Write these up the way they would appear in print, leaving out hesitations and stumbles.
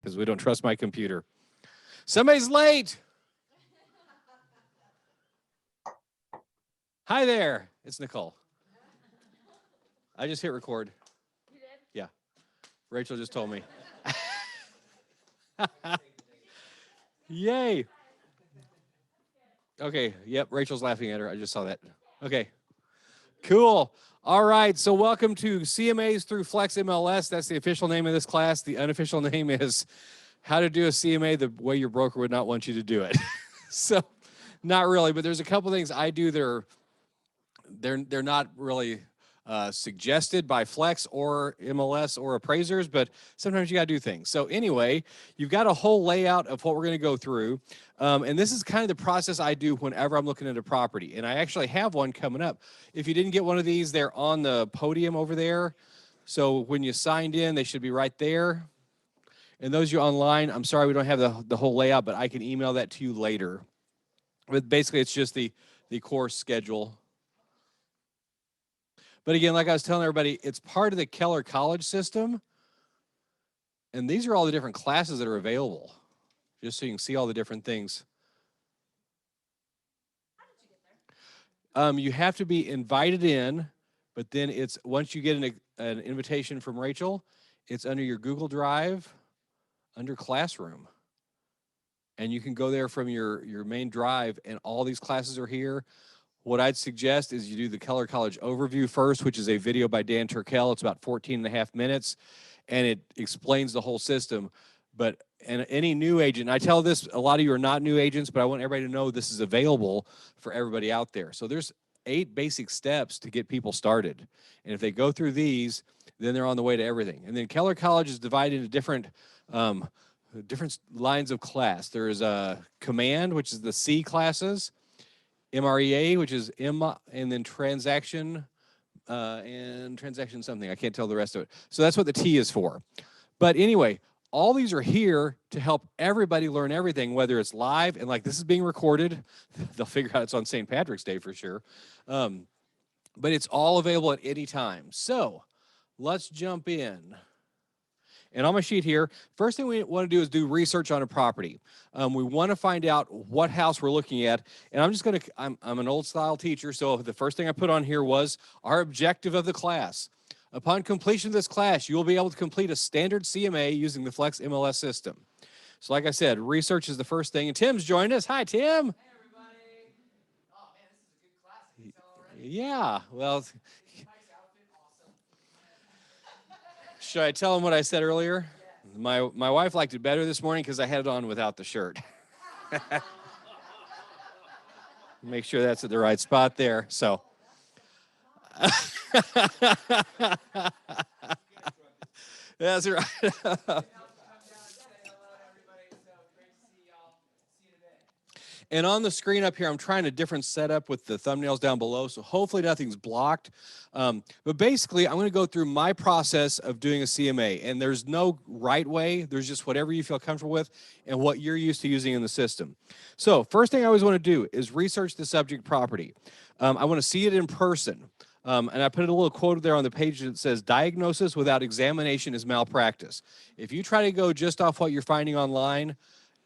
because we don't trust my computer. Somebody's late. Hi there. It's Nicole. I just hit record. You did? Yeah. Rachel just told me. Yay. Okay. Yep. Rachel's laughing at her. I just saw that. Okay. Cool. All right. So welcome to CMAs through Flex MLS. That's the official name of this class. The unofficial name is how to do a CMA the way your broker would not want you to do it. So not really, but there's a couple things I do that are they're not really suggested by Flex or MLS or appraisers, but sometimes you got to do things. So anyway, you've got a whole layout of what we're going to go through. And this is kind of the process I do whenever I'm looking at a property. And I actually have one coming up. If you didn't get one of these, they're on the podium over there. So when you signed in, they should be right there. And those of you online, I'm sorry we don't have the whole layout, but I can email that to you later. But basically, it's just the course schedule. But again, like I was telling everybody, it's part of the Keller College system. And these are all the different classes that are available, just so you can see all the different things. How did you get there? You have to be invited in, but then it's once you get an invitation from Rachel, it's under your Google Drive, under Classroom. And you can go there from your main drive, and all these classes are here. What I'd suggest is you do the Keller College overview first, which is a video by Dan Turkel. It's about 14 and a half minutes, and it explains the whole system. But and any new agent, I tell this, a lot of you are not new agents, but I want everybody to know this is available for everybody out there. So there's 8 basic steps to get people started. And if they go through these, then they're on the way to everything. And then Keller College is divided into different lines of class. There is a command, which is the C classes, MREA, which is M, and then transaction something. I can't tell the rest of it. So that's what the T is for. But anyway, all these are here to help everybody learn everything, whether it's live, and like this is being recorded. They'll figure out it's on St. Patrick's Day for sure. But it's all available at any time. So let's jump in. And on my sheet here, first thing we want to do is do research on a property. We want to find out what house we're looking at. And I'm an old style teacher, so the first thing I put on here was our objective of the class. Upon completion of this class, you will be able to complete a standard CMA using the Flex MLS system. So like I said, research is the first thing. And Tim's joined us. Hi, Tim. Hey, everybody. Oh, man, this is a good class. Can you tell already? Yeah, well. Mike's outfit, awesome. Should I tell him what I said earlier? Yeah. My wife liked it better this morning because I had it on without the shirt. Make sure that's at the right spot there. So. That's right. And on the screen up here, I'm trying a different setup with the thumbnails down below, so hopefully nothing's blocked. But basically, I'm going to go through my process of doing a CMA, and there's no right way. There's just whatever you feel comfortable with and what you're used to using in the system. So first thing I always want to do is research the subject property. I want to see it in person. And I put a little quote there on the page that says, diagnosis without examination is malpractice. If you try to go just off what you're finding online,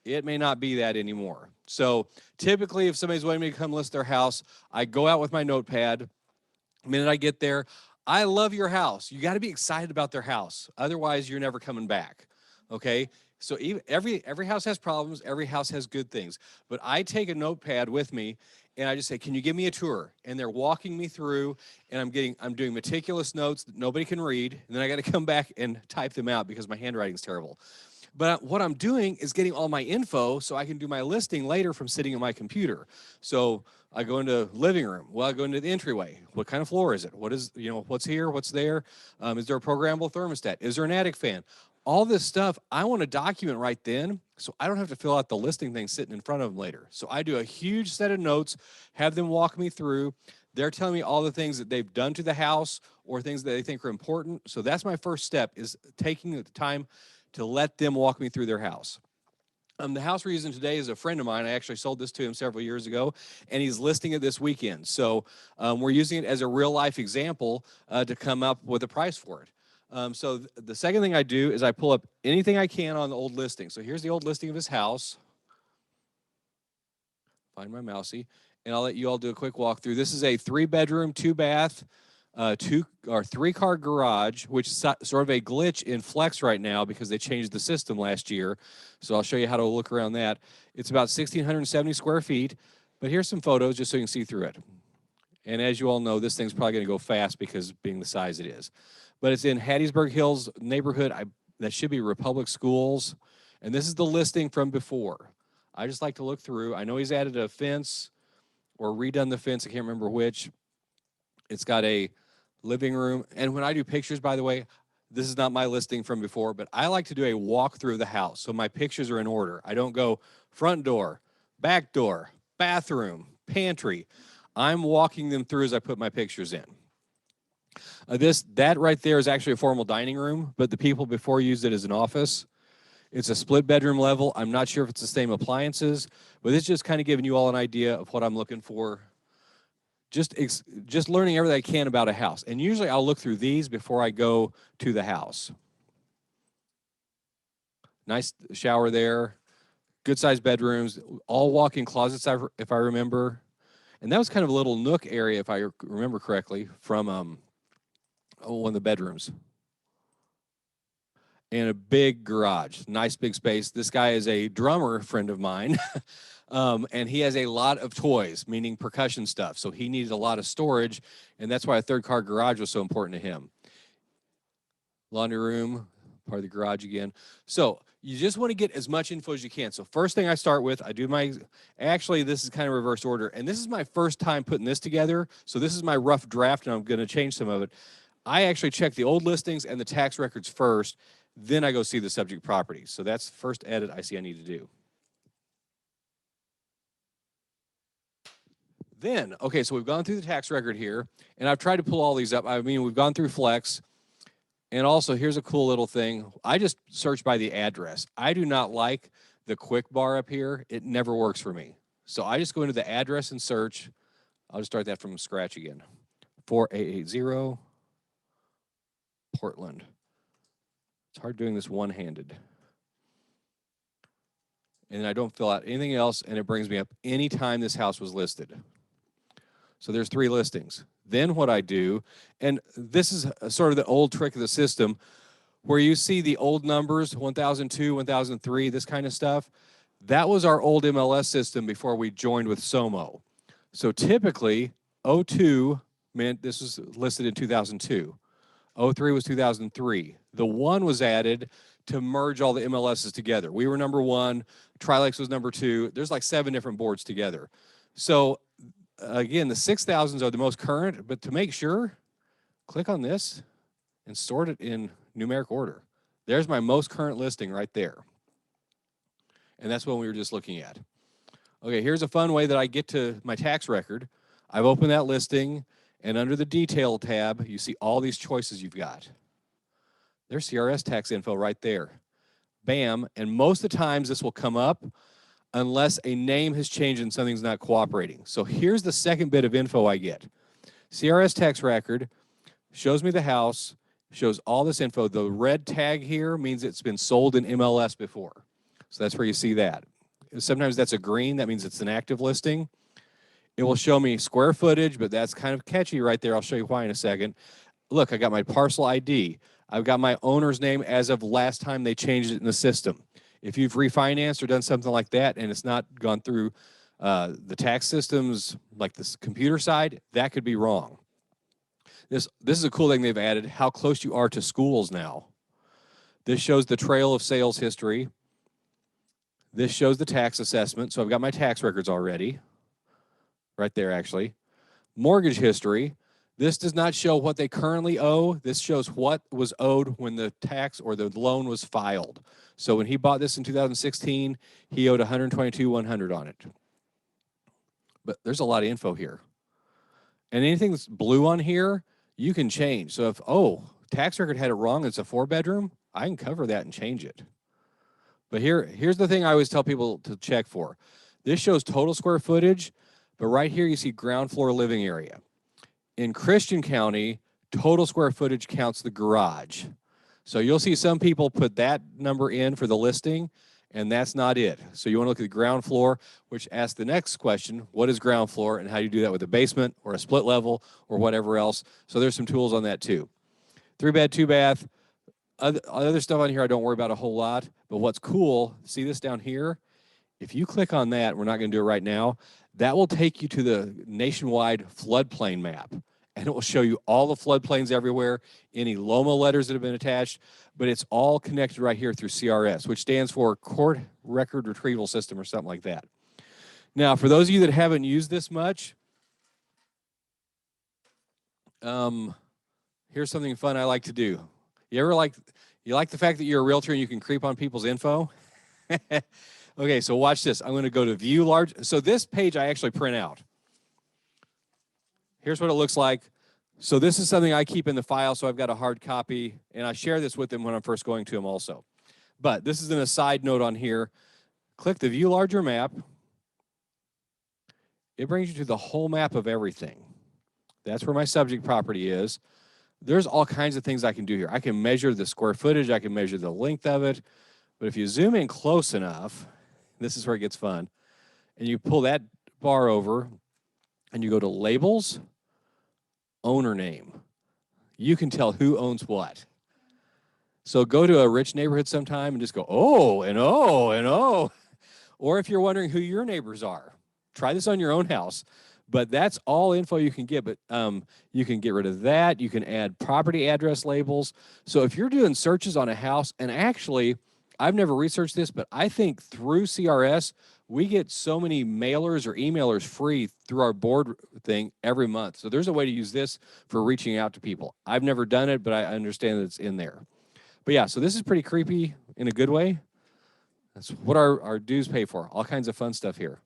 it may not be that anymore. So typically, if somebody's wanting me to come list their house, I go out with my notepad. The minute I get there, I love your house. You got to be excited about their house. Otherwise, you're never coming back, okay? So every house has problems. Every house has good things. But I take a notepad with me, and I just say, can you give me a tour? And they're walking me through, and I'm doing meticulous notes that nobody can read, and then I got to come back and type them out because my handwriting's terrible. But what I'm doing is getting all my info so I can do my listing later from sitting at my computer. So I go into living room. Well, I go into the entryway. What kind of floor is it? What is, what's here? What's there? Is there a programmable thermostat? Is there an attic fan? All this stuff I want to document right then so I don't have to fill out the listing thing sitting in front of them later. So I do a huge set of notes, have them walk me through. They're telling me all the things that they've done to the house or things that they think are important. So that's my first step, is taking the time to let them walk me through their house. The house we're using today is a friend of mine. I actually sold this to him several years ago, and he's listing it this weekend. So we're using it as a real-life example to come up with a price for it. So the second thing I do is I pull up anything I can on the old listing. So here's the old listing of his house. Find my mousey, and I'll let you all do a quick walkthrough. This is a 3-bedroom, 2-bath, 3-car garage, which is sort of a glitch in Flex right now because they changed the system last year. So I'll show you how to look around that. It's about 1,670 square feet, but here's some photos just so you can see through it. And as you all know, this thing's probably going to go fast because being the size it is. But it's in Hattiesburg Hills neighborhood. That should be Republic Schools. And this is the listing from before. I just like to look through. I know he's added a fence or redone the fence. I can't remember which. It's got a living room. And when I do pictures, by the way, this is not my listing from before, but I like to do a walkthrough of the house. So my pictures are in order. I don't go front door, back door, bathroom, pantry. I'm walking them through as I put my pictures in. That right there is actually a formal dining room, but the people before used it as an office. It's a split bedroom level. I'm not sure if it's the same appliances, but it's just kind of giving you all an idea of what I'm looking for. Just learning everything I can about a house. And usually I'll look through these before I go to the house. Nice shower there. Good sized bedrooms. All walk-in closets, if I remember. And that was kind of a little nook area, if I remember correctly, from one of the bedrooms. And a big garage, nice big space. This guy is a drummer friend of mine, and he has a lot of toys, meaning percussion stuff. So he needed a lot of storage, and that's why a 3-car garage was so important to him. Laundry room, part of the garage again. So you just want to get as much info as you can. So first thing I start with, actually this is kind of reverse order, and this is my first time putting this together. So this is my rough draft, and I'm going to change some of it. I actually check the old listings and the tax records first. Then I go see the subject property. So that's the first edit I see I need to do. Then, okay, so we've gone through the tax record here, and I've tried to pull all these up. I mean, we've gone through Flex, and also here's a cool little thing. I just search by the address. I do not like the quick bar up here. It never works for me. So I just go into the address and search. I'll just start that from scratch again. 4880 Portland. It's hard doing this one-handed. And I don't fill out anything else, and it brings me up any time this house was listed. So there's 3 listings. Then what I do, and this is sort of the old trick of the system, where you see the old numbers, 1002, 1003, this kind of stuff. That was our old MLS system before we joined with SOMO. So typically, 02 meant this was listed in 2002. 03 was 2003. The 1 was added to merge all the MLSs together. We were number 1, Trilex was number 2. There's like 7 different boards together. So again, the 6000s are the most current, but to make sure, click on this and sort it in numeric order. There's my most current listing right there. And that's what we were just looking at. Okay, here's a fun way that I get to my tax record. I've opened that listing, and under the detail tab, you see all these choices you've got. There's CRS tax info right there. Bam, and most of the times this will come up unless a name has changed and something's not cooperating. So here's the second bit of info I get. CRS tax record shows me the house, shows all this info. The red tag here means it's been sold in MLS before. So that's where you see that. Sometimes that's a green, that means it's an active listing. It will show me square footage, but that's kind of catchy right there. I'll show you why in a second. Look, I got my parcel ID. I've got my owner's name as of last time they changed it in the system. If you've refinanced or done something like that and it's not gone through the tax systems, like this computer side, that could be wrong. This is a cool thing they've added, how close you are to schools now. This shows the trail of sales history. This shows the tax assessment. So I've got my tax records already. Right there, actually. Mortgage history. This does not show what they currently owe. This shows what was owed when the tax or the loan was filed. So when he bought this in 2016, he owed $122,100 on it. But there's a lot of info here. And anything that's blue on here, you can change. So if, tax record had it wrong, it's a 4-bedroom, I can cover that and change it. But here's the thing I always tell people to check for. This shows total square footage, but right here you see ground floor living area. In Christian County, total square footage counts the garage. So you'll see some people put that number in for the listing, and that's not it. So you want to look at the ground floor, which asks the next question, what is ground floor, and how do you do that with a basement or a split level or whatever else. So there's some tools on that too. 3-bed, 2-bath. Other stuff on here I don't worry about a whole lot, but what's cool, see this down here? If you click on that, we're not going to do it right now, that will take you to the nationwide floodplain map. And it will show you all the floodplains everywhere, any LOMA letters that have been attached, but it's all connected right here through CRS, which stands for Court Record Retrieval System or something like that. Now, for those of you that haven't used this much, here's something fun I like to do. You like the fact that you're a realtor and you can creep on people's info? Okay, so watch this. I'm going to go to View Large. So this page I actually print out. Here's what it looks like. So this is something I keep in the file, so I've got a hard copy, and I share this with them when I'm first going to them also. But this is an aside note on here. Click the View Larger map. It brings you to the whole map of everything. That's where my subject property is. There's all kinds of things I can do here. I can measure the square footage. I can measure the length of it. But if you zoom in close enough, this is where it gets fun, and you pull that bar over, and you go to Labels, Owner Name. You can tell who owns what. So go to a rich neighborhood sometime and just go, oh, and oh, and oh. Or if you're wondering who your neighbors are, try this on your own house. But that's all info you can get. But you can get rid of that. You can add property address labels. So if you're doing searches on a house, and actually, I've never researched this, but I think through CRS, we get so many mailers or emailers free through our board thing every month. So there's a way to use this for reaching out to people. I've never done it, but I understand that it's in there. But yeah, so this is pretty creepy in a good way. That's what our dues pay for. All kinds of fun stuff here.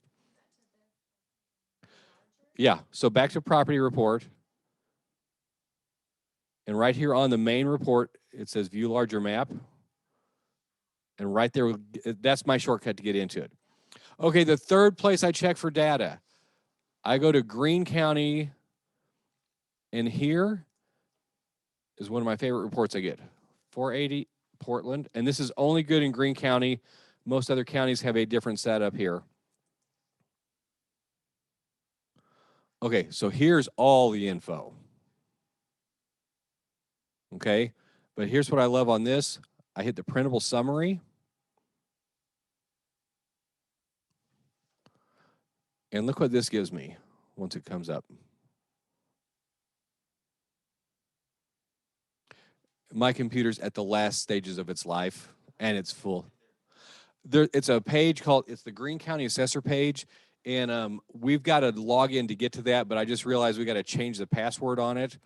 Yeah, so back to property report. And right here on the main report, it says View Larger Map. And right there, that's my shortcut to get into it. Okay, the third place I check for data. I go to Greene County, and here is one of my favorite reports I get. 480 Portland, and this is only good in Greene County. Most other counties have a different setup here. Okay, so here's all the info. Okay, but here's what I love on this. I hit the printable summary. And look what this gives me once it comes up. My computer's at the last stages of its life, and it's full. It's a page called, it's the Greene County Assessor page, and we've got to log in to get to that, but I just realized we got to change the password on it.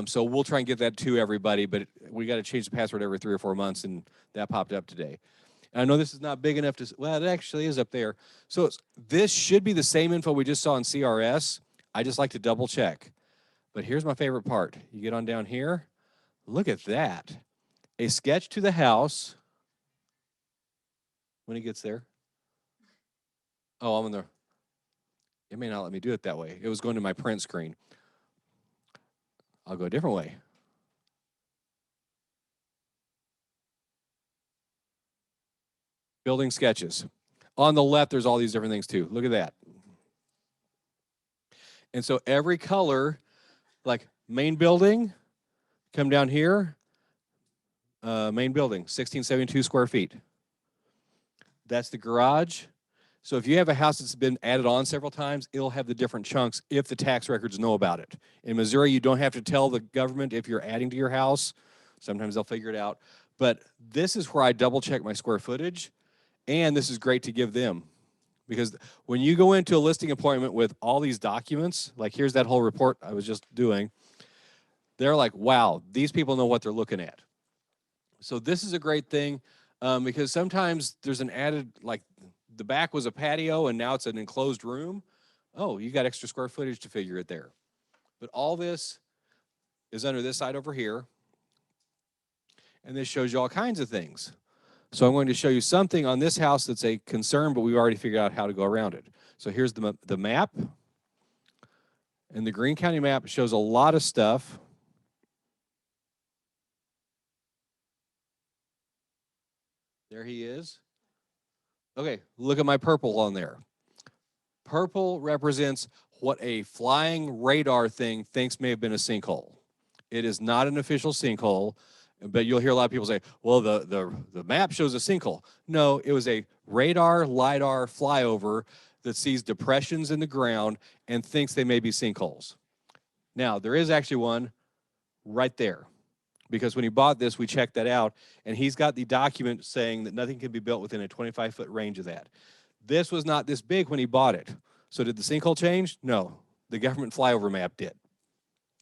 So we'll try and get that to everybody, but we got to change the password every 3 or 4 months, and that popped up today. I know this is not big enough to, well, it actually is up there. So this should be the same info we just saw in CRS. I just like to double check. But here's my favorite part. You get on down here. Look at that. A sketch to the house. When he gets there. Oh, I'm in there. It may not let me do it that way. It was going to my print screen. I'll go a different way. Building sketches. On the left, there's all these different things too. Look at that. And so every color, like main building, come down here, main building, 1672 square feet. That's the garage. So if you have a house that's been added on several times, it'll have the different chunks if the tax records know about it. In Missouri, you don't have to tell the government if you're adding to your house. Sometimes they'll figure it out. But this is where I double check my square footage. And this is great to give them, because when you go into a listing appointment with all these documents, like here's that whole report I was just doing, they're like, wow, these people know what they're looking at. So this is a great thing because sometimes there's an added, like the back was a patio and now it's an enclosed room. Oh, you got extra square footage to figure it there. But all this is under this side over here. And this shows you all kinds of things. So I'm going to show you something on this house that's a concern, but we've already figured out how to go around it. So here's the map. And the Greene County map shows a lot of stuff. There he is. Okay, look at my purple on there. Purple represents what a flying radar thing thinks may have been a sinkhole. It is not an official sinkhole, but you'll hear a lot of people say, well, the map shows a sinkhole. No, it was a radar, LiDAR flyover that sees depressions in the ground and thinks they may be sinkholes. Now, there is actually one right there, because when he bought this, we checked that out, and he's got the document saying that nothing can be built within a 25-foot range of that. This was not this big when he bought it. So did the sinkhole change? No. The government flyover map did.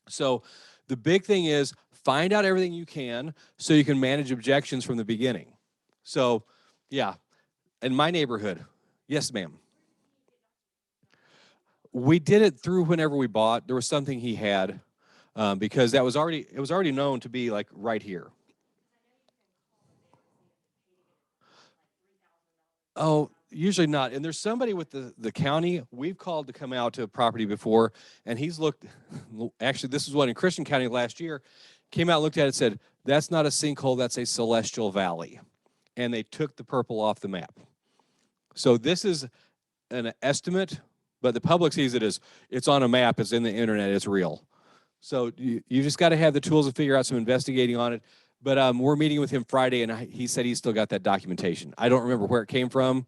So the big thing is find out everything you can so you can manage objections from the beginning. So, yeah, in my neighborhood, yes, ma'am. We did it through whenever we bought. There was something he had because it was already known to be like right here. Oh, usually not. And there's somebody with the county we've called to come out to a property before, and he's looked. Actually, this is one in Christian County last year. Came out, looked at it, said, "That's not a sinkhole. That's a celestial valley," and they took the purple off the map. So this is an estimate, but the public sees it as it's on a map. It's in the internet. It's real. So you just got to have the tools to figure out some investigating on it. But we're meeting with him Friday, and he said he's still got that documentation. I don't remember where it came from,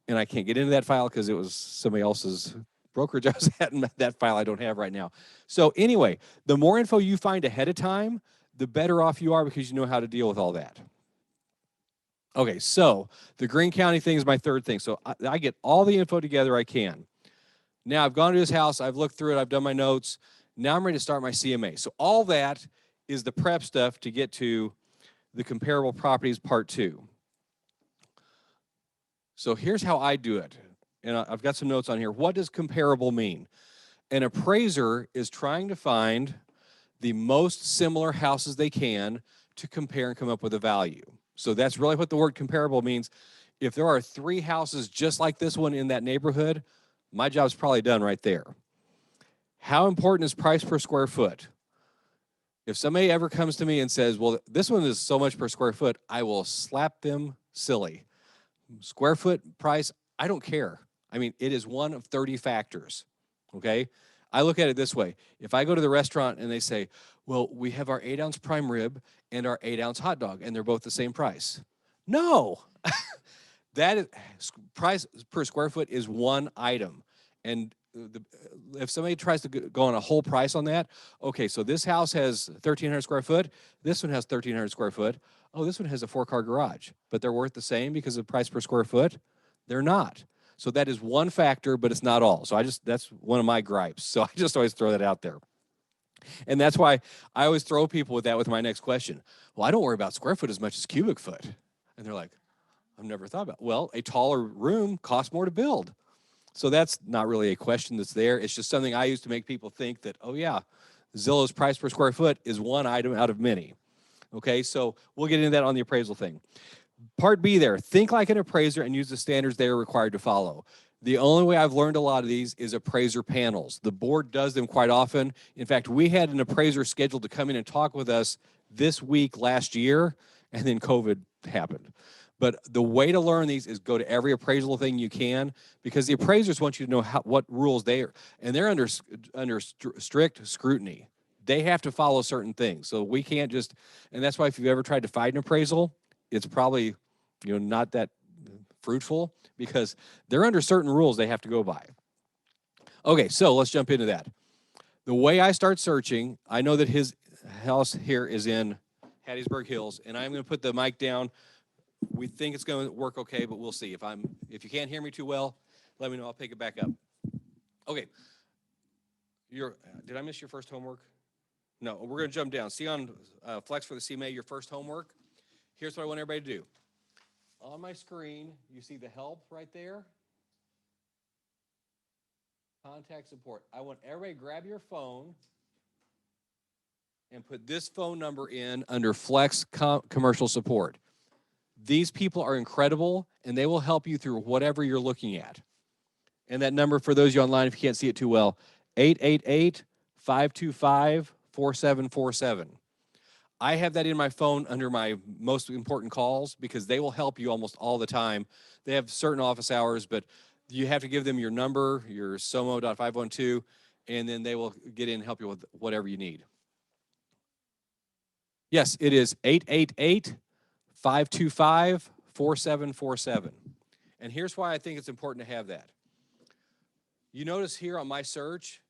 and I can't get into that file because it was somebody else's brokerage I was at, and that file I don't have right now. So anyway, the more info you find ahead of time, the better off you are because you know how to deal with all that. Okay, so the Greene County thing is my third thing. So I get all the info together I can. Now I've gone to his house, I've looked through it, I've done my notes. Now I'm ready to start my CMA. So all that is the prep stuff to get to the comparable properties part 2. So here's how I do it. And I've got some notes on here. What does comparable mean? An appraiser is trying to find the most similar houses they can to compare and come up with a value. So that's really what the word comparable means. If there are 3 houses just like this one in that neighborhood, my job's probably done right there. How important is price per square foot? If somebody ever comes to me and says, well, this one is so much per square foot, I will slap them silly. Square foot price, I don't care. I mean, it is one of 30 factors, okay? I look at it this way. If I go to the restaurant and they say, well, we have our 8-ounce prime rib and our 8-ounce hot dog, and they're both the same price. No. That is, price per square foot is one item. And if somebody tries to go on a whole price on that, okay, so this house has 1,300 square foot, this one has 1,300 square foot, oh, this one has a 4-car garage, but they're worth the same because of price per square foot? They're not. So that is one factor, but it's not all. So that's one of my gripes. So I just always throw that out there. And that's why I always throw people with that with my next question. Well, I don't worry about square foot as much as cubic foot. And they're like, I've never thought about it. Well, a taller room costs more to build. So that's not really a question that's there. It's just something I use to make people think that, oh yeah, Zillow's price per square foot is one item out of many. Okay, so we'll get into that on the appraisal thing. Part B there, think like an appraiser and use the standards they are required to follow. The only way I've learned a lot of these is appraiser panels. The board does them quite often. In fact, we had an appraiser scheduled to come in and talk with us this week last year, and then COVID happened. But the way to learn these is go to every appraisal thing you can, because the appraisers want you to know what rules they are, and they're under strict scrutiny. They have to follow certain things. So we can't just, and that's why if you've ever tried to fight an appraisal, it's probably not that fruitful because they're under certain rules they have to go by. Okay, so let's jump into that. The way I start searching, I know that his house here is in Hattiesburg Hills, and I'm going to put the mic down. We think it's going to work okay, but we'll see. If you can't hear me too well, let me know. I'll pick it back up. Okay. Did I miss your first homework? No, we're going to jump down. See on Flex for the CMA, your first homework. Here's what I want everybody to do. On my screen, you see the help right there. Contact support. I want everybody to grab your phone and put this phone number in under Flex commercial support. These people are incredible, and they will help you through whatever you're looking at. And that number, for those of you online, if you can't see it too well, 888-525-4747. I have that in my phone under my most important calls because they will help you almost all the time. They have certain office hours, but you have to give them your number, your SOMO.512, and then they will get in and help you with whatever you need. Yes, it is 888-525-4747. And here's why I think it's important to have that. You notice here on my search,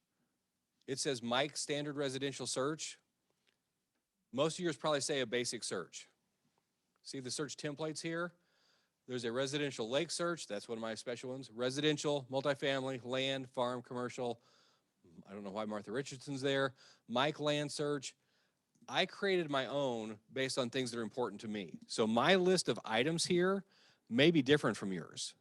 it says Mike Standard Residential Search. Most of yours probably say a basic search. See the search templates here? There's a residential lake search. That's one of my special ones. Residential, multifamily, land, farm, commercial. I don't know why Martha Richardson's there. Mike Land Search. I created my own based on things that are important to me. So my list of items here may be different from yours.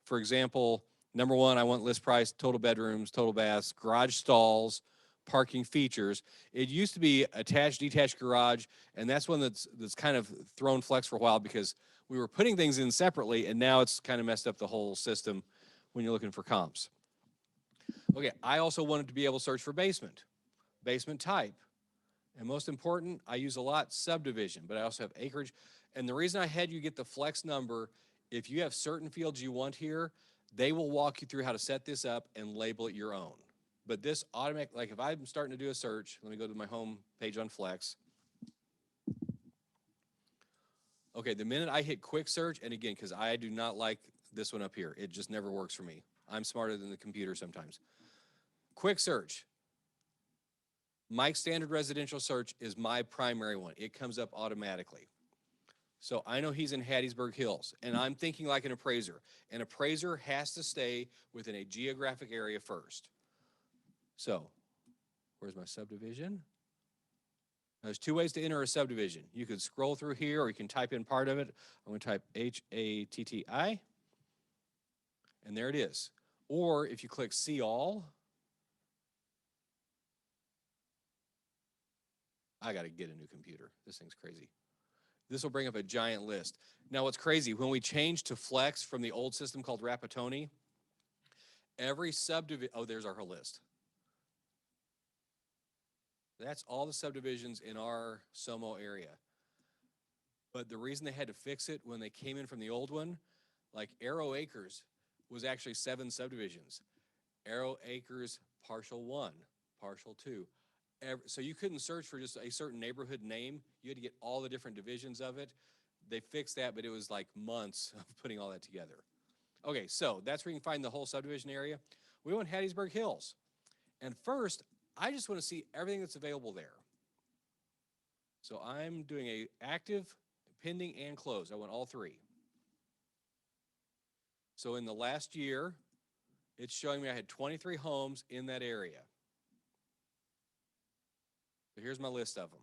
For example, number one, I want list price, total bedrooms, total baths, garage stalls, parking features. It used to be attached, detached garage, and that's one that's kind of thrown flex for a while because we were putting things in separately, and now it's kind of messed up the whole system when you're looking for comps. Okay, I also wanted to be able to search for basement, basement type. And most important, I use a lot subdivision, but I also have acreage. And the reason I had you get the flex number, if you have certain fields you want here, they will walk you through how to set this up and label it your own. But this automatic, like if I'm starting to do a search, let me go to my home page on Flex. Okay, the minute I hit quick search, and again, because I do not like this one up here, it just never works for me. I'm smarter than the computer sometimes. Quick search. Mike Standard Residential Search is my primary one. It comes up automatically. So I know he's in Hattiesburg Hills, and I'm thinking like an appraiser. An appraiser has to stay within a geographic area first. So, where's my subdivision? There's two ways to enter a subdivision. You could scroll through here, or you can type in part of it. I'm going to type H-A-T-T-I, and there it is. Or if you click See All, I got to get a new computer. This thing's crazy. This will bring up a giant list. Now, what's crazy, when we changed to Flex from the old system called Rapatoni, every subdivision, oh, there's our whole list. That's all the subdivisions in our SOMO area. But the reason they had to fix it when they came in from the old one, like Arrow Acres was actually 7 subdivisions. Arrow Acres partial 1, partial 2. So you couldn't search for just a certain neighborhood name. You had to get all the different divisions of it. They fixed that, but it was like months of putting all that together. Okay, so that's where you can find the whole subdivision area. We want Hattiesburg Hills. And first, I just want to see everything that's available there. So I'm doing a active, pending, and closed. I want all 3. So in the last year, it's showing me I had 23 homes in that area. So here's my list of them.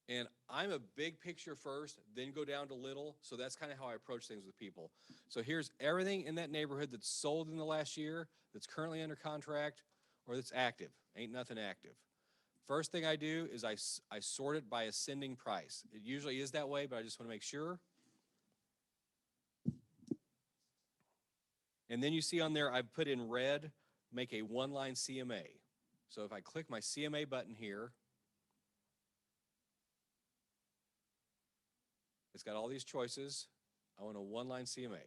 And I'm a big picture first, then go down to little. So that's kind of how I approach things with people. So here's everything in that neighborhood that's sold in the last year, that's currently under contract, or that's active. Ain't nothing active. First thing I do is I sort it by ascending price. It usually is that way, but I just want to make sure. And then you see on there, I've put in red, make a one-line CMA. So if I click my CMA button here, it's got all these choices. I want a one-line CMA.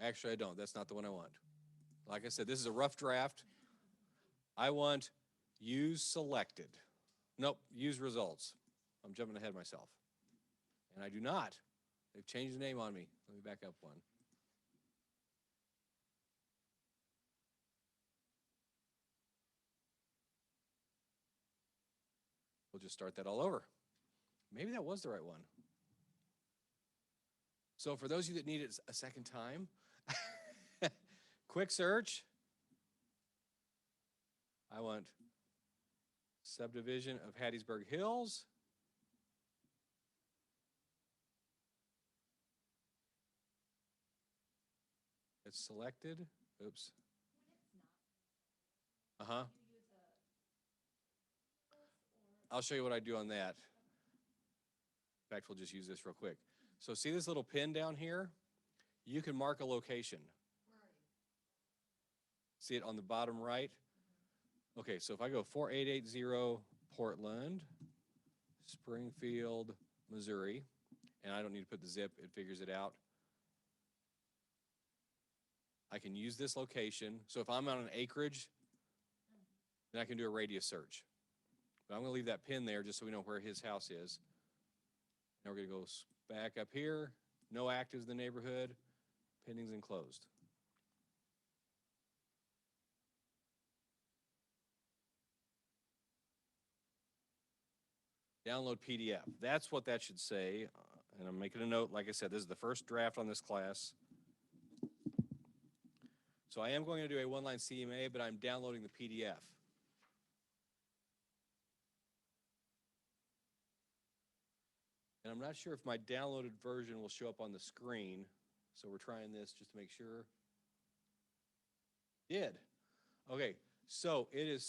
Actually, I don't. That's not the one I want. Like I said, this is a rough draft. I want use selected. Nope, use results. I'm jumping ahead of myself. And I do not. They've changed the name on me. Let me back up one. We'll just start that all over. Maybe that was the right one. So for those of you that need it a second time, quick search. I want subdivision of Hattiesburg Hills. It's selected. Oops. Uh-huh. I'll show you what I do on that. In fact, we'll just use this real quick. So see this little pin down here? You can mark a location. See it on the bottom right? Okay, so if I go 4880 Portland, Springfield, Missouri, and I don't need to put the zip, it figures it out. I can use this location. So if I'm on an acreage, then I can do a radius search. But I'm gonna leave that pin there just so we know where his house is. Now we're gonna go back up here, no actives in the neighborhood, pendings and closed. Download PDF. That's what that should say. And I'm making a note, like I said, this is the first draft on this class. So I am going to do a one-line CMA, but I'm downloading the PDF. And I'm not sure if my downloaded version will show up on the screen. So we're trying this just to make sure. Did. Okay, so it is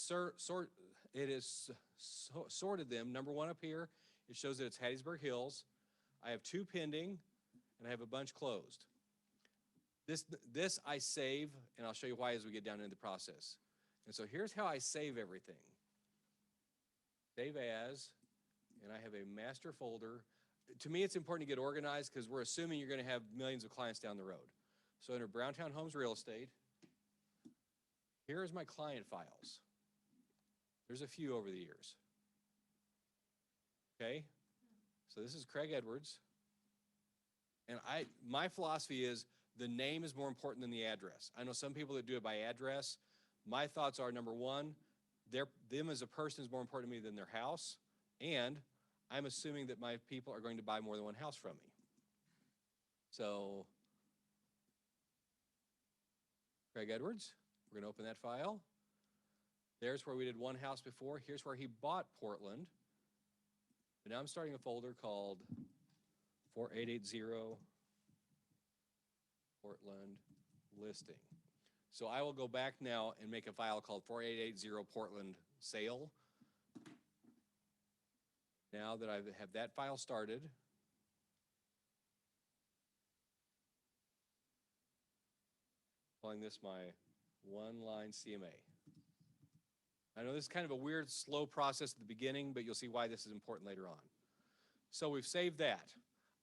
sorted them. Number one up here, it shows that it's Hattiesburg Hills. I have 2 pending, and I have a bunch closed. This I save, and I'll show you why as we get down into the process. And so here's how I save everything. Save as, and I have a master folder. To me, it's important to get organized because we're assuming you're going to have millions of clients down the road. So under Browntown Homes Real Estate, here is my client files. There's a few over the years. Okay? So this is Craig Edwards. And my philosophy is the name is more important than the address. I know some people that do it by address. My thoughts are, number one, them as a person is more important to me than their house. And I'm assuming that my people are going to buy more than one house from me. So, Craig Edwards, we're going to open that file. There's where we did one house before. Here's where he bought Portland. But now I'm starting a folder called 4880 Portland listing. So I will go back now and make a file called 4880 Portland sale. Now that I have that file started, calling this my one-line CMA. I know this is kind of a weird, slow process at the beginning, but you'll see why this is important later on. So we've saved that.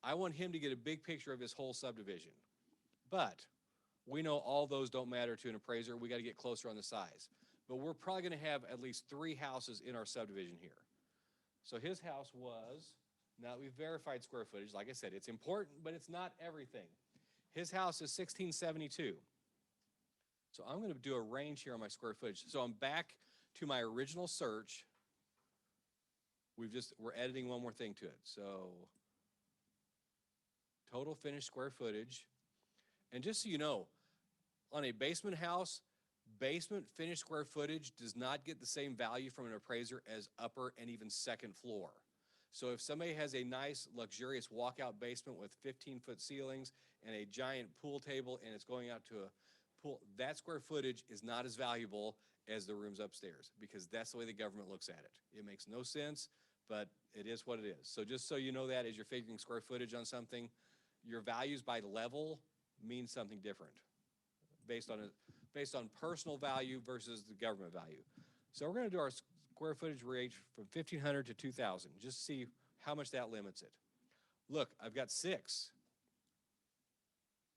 I want him to get a big picture of his whole subdivision. But we know all those don't matter to an appraiser. We got to get closer on the size. But we're probably going to have at least 3 houses in our subdivision here. So his house was, now that we've verified square footage, like I said, it's important, but it's not everything. His house is 1672. So I'm going to do a range here on my square footage. So I'm back to my original search. We're editing one more thing to it. So total finished square footage. And just so you know, on a basement house, basement finished square footage does not get the same value from an appraiser as upper and even second floor. So if somebody has a nice, luxurious walkout basement with 15-foot ceilings and a giant pool table and it's going out to a pool, that square footage is not as valuable as the rooms upstairs because that's the way the government looks at it. It makes no sense, but it is what it is. So just so you know that as you're figuring square footage on something, your values by level mean something different based on personal value versus the government value. So we're going to do our square footage range from 1,500 to 2,000, just to see how much that limits it. Look, I've got 6.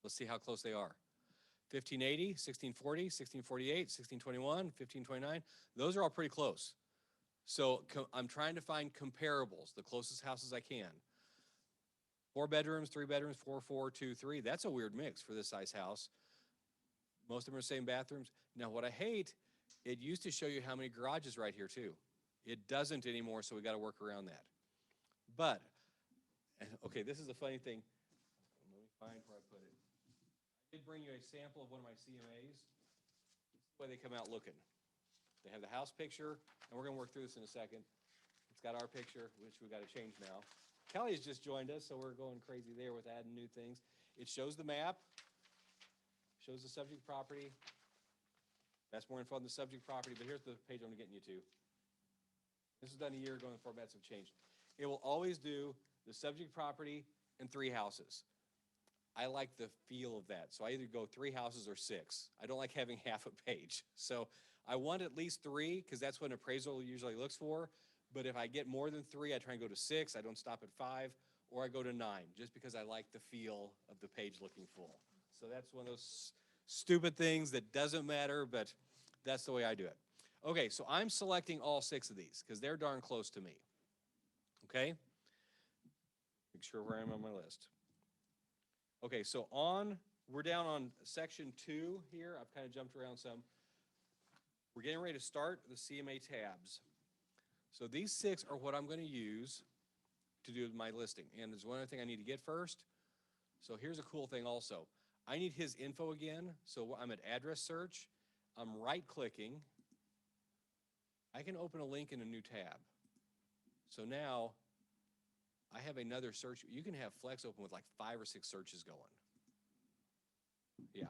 Let's see how close they are. 1580, 1640, 1648, 1621, 1529. Those are all pretty close. So I'm trying to find comparables, the closest houses I can. 4 bedrooms, 3 bedrooms, 4, 4, 2, 3. That's a weird mix for this size house. Most of them are the same bathrooms. Now, what I hate, it used to show you how many garages right here, too. It doesn't anymore, so we got to work around that. But, okay, this is a funny thing. Let me find where I put it. I did bring you a sample of one of my CMAs. This is the way they come out looking. They have the house picture, and we're going to work through this in a second. It's got our picture, which we got to change now. Kelly has just joined us, so we're going crazy there with adding new things. It shows the map. Shows the subject property. That's more info on the subject property, but here's the page I'm getting you to. This was done a year ago and the formats have changed. It will always do the subject property and 3 houses. I like the feel of that. So I either go 3 houses or 6. I don't like having half a page. So I want at least 3 because that's what an appraisal usually looks for. But if I get more than 3, I try and go to 6. I don't stop at 5, or I go to 9 just because I like the feel of the page looking full. So that's one of those stupid things that doesn't matter, but that's the way I do it. Okay, so I'm selecting all 6 of these because they're darn close to me. Okay? Make sure where I am on my list. Okay, so we're down on section 2 here. I've kind of jumped around some. We're getting ready to start the CMA tabs. So these 6 are what I'm going to use to do my listing. And there's one other thing I need to get first. So here's a cool thing also. I need his info again. So I'm at address search. I'm right-clicking. I can open a link in a new tab. So now I have another search. You can have Flex open with like 5 or 6 searches going. Yeah.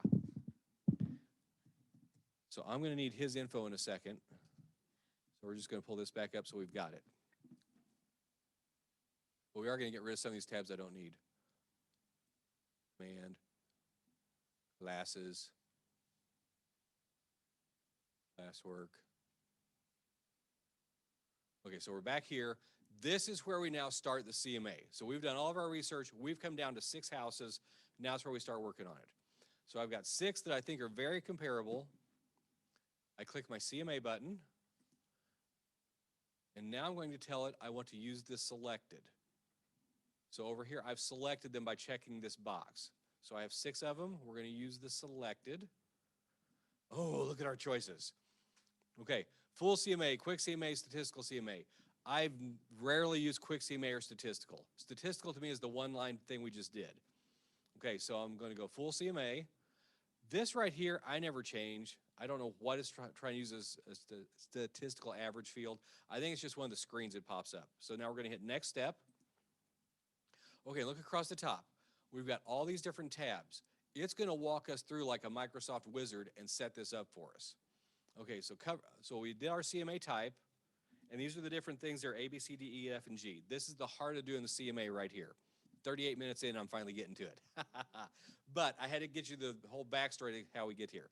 So I'm going to need his info in a second. So we're just going to pull this back up so we've got it. But we are going to get rid of some of these tabs I don't need. Command, classes, classwork. Okay, so we're back here. This is where we now start the CMA. So we've done all of our research. We've come down to 6 houses. Now it's where we start working on it. So I've got 6 that I think are very comparable. I click my CMA button. And now I'm going to tell it I want to use this selected. So over here, I've selected them by checking this box. So I have 6 of them. We're going to use the selected. Oh, look at our choices. Okay, full CMA, quick CMA, statistical CMA. I've rarely used quick CMA or statistical. Statistical to me is the one-line thing we just did. Okay, so I'm going to go full CMA. This right here, I never change. I don't know what it's trying to use as a statistical average field. I think it's just one of the screens that pops up. So now we're going to hit next step. Okay, look across the top. We've got all these different tabs. It's going to walk us through like a Microsoft wizard and set this up for us. Okay, so we did our CMA type, and these are the different things there, A, B, C, D, E, F, and G. This is the heart of doing the CMA right here. 38 minutes in, I'm finally getting to it. But I had to get you the whole backstory to how we get here.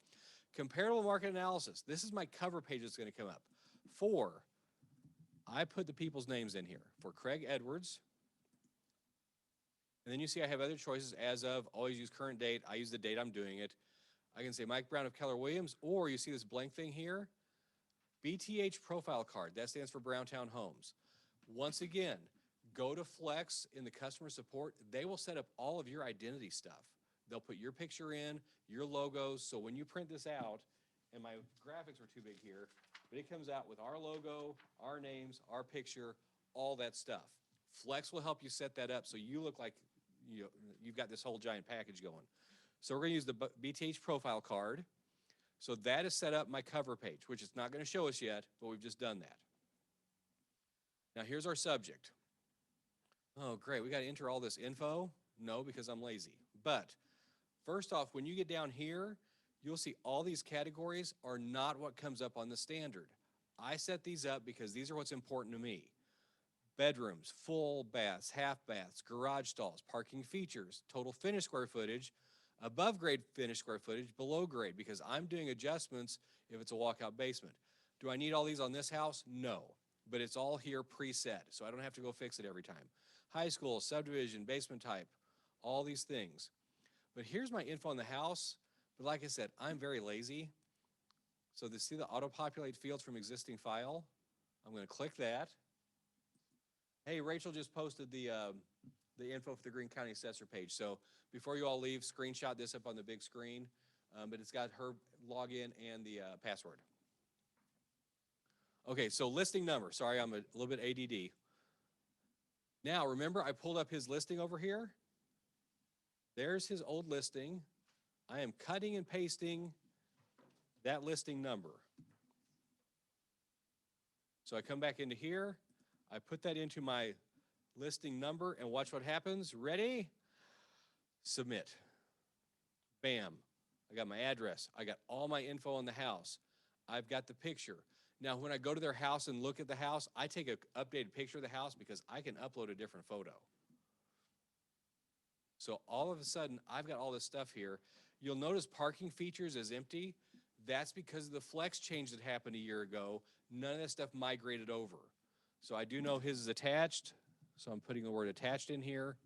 Comparable market analysis. This is my cover page that's going to come up. 4, I put the people's names in here. For Craig Edwards. And then you see I have other choices as of, always use current date. I use the date I'm doing it. I can say Mike Brown of Keller Williams, or you see this blank thing here, BTH profile card. That stands for Browntown Homes. Once again, go to Flex in the customer support. They will set up all of your identity stuff. They'll put your picture in, your logos, so when you print this out, and my graphics are too big here, but it comes out with our logo, our names, our picture, all that stuff. Flex will help you set that up so you look like you've got this whole giant package going. So we're going to use the BTH profile card. So that is set up my cover page, which it's not going to show us yet, but we've just done that. Now here's our subject. Oh, great. We got to enter all this info? No, because I'm lazy. But first off, when you get down here, you'll see all these categories are not what comes up on the standard. I set these up because these are what's important to me. Bedrooms, full baths, half baths, garage stalls, parking features, total finished square footage, above grade finished square footage, below grade, because I'm doing adjustments if it's a walkout basement. Do I need all these on this house? No, but it's all here preset, so I don't have to go fix it every time. High school, subdivision, basement type, all these things. But here's my info on the house, but like I said, I'm very lazy. So to see the auto-populate fields from existing file, I'm going to click that. Hey, Rachel just posted the info for the Greene County Assessor page. So before you all leave, screenshot this up on the big screen. But it's got her login and the password. Okay, so listing number. Sorry, I'm a little bit ADD. Now, remember I pulled up his listing over here? There's his old listing. I am cutting and pasting that listing number. So I come back into here. I put that into my listing number, and watch what happens. Ready? Submit. Bam. I got my address. I got all my info on the house. I've got the picture. Now, when I go to their house and look at the house, I take an updated picture of the house because I can upload a different photo. So all of a sudden, I've got all this stuff here. You'll notice parking features is empty. That's because of the flex change that happened a year ago. None of that stuff migrated over. So I do know his is attached, so I'm putting the word attached in here.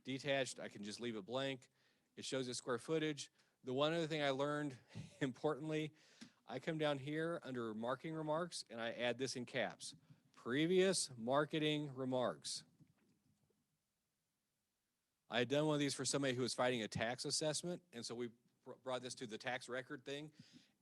Detached, I can just leave it blank. It shows the square footage. The one other thing I learned, importantly, I come down here under marketing remarks and I add this in caps. Previous marketing remarks. I had done one of these for somebody who was fighting a tax assessment, and so we brought this to the tax record thing,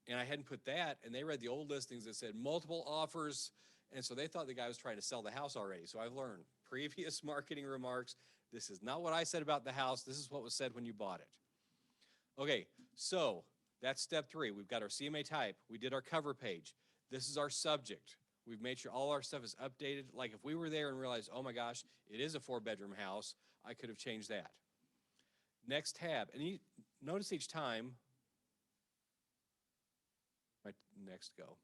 and I hadn't put that, and they read the old listings that said multiple offers, and so they thought the guy was trying to sell the house already. So I've learned previous marketing remarks. This is not what I said about the house. This is what was said when you bought it. Okay, so that's step 3. We've got our CMA type. We did our cover page. This is our subject. We've made sure all our stuff is updated. Like if we were there and realized, oh my gosh, it is a 4-bedroom house, I could have changed that. Next tab, and you notice each time, my next go.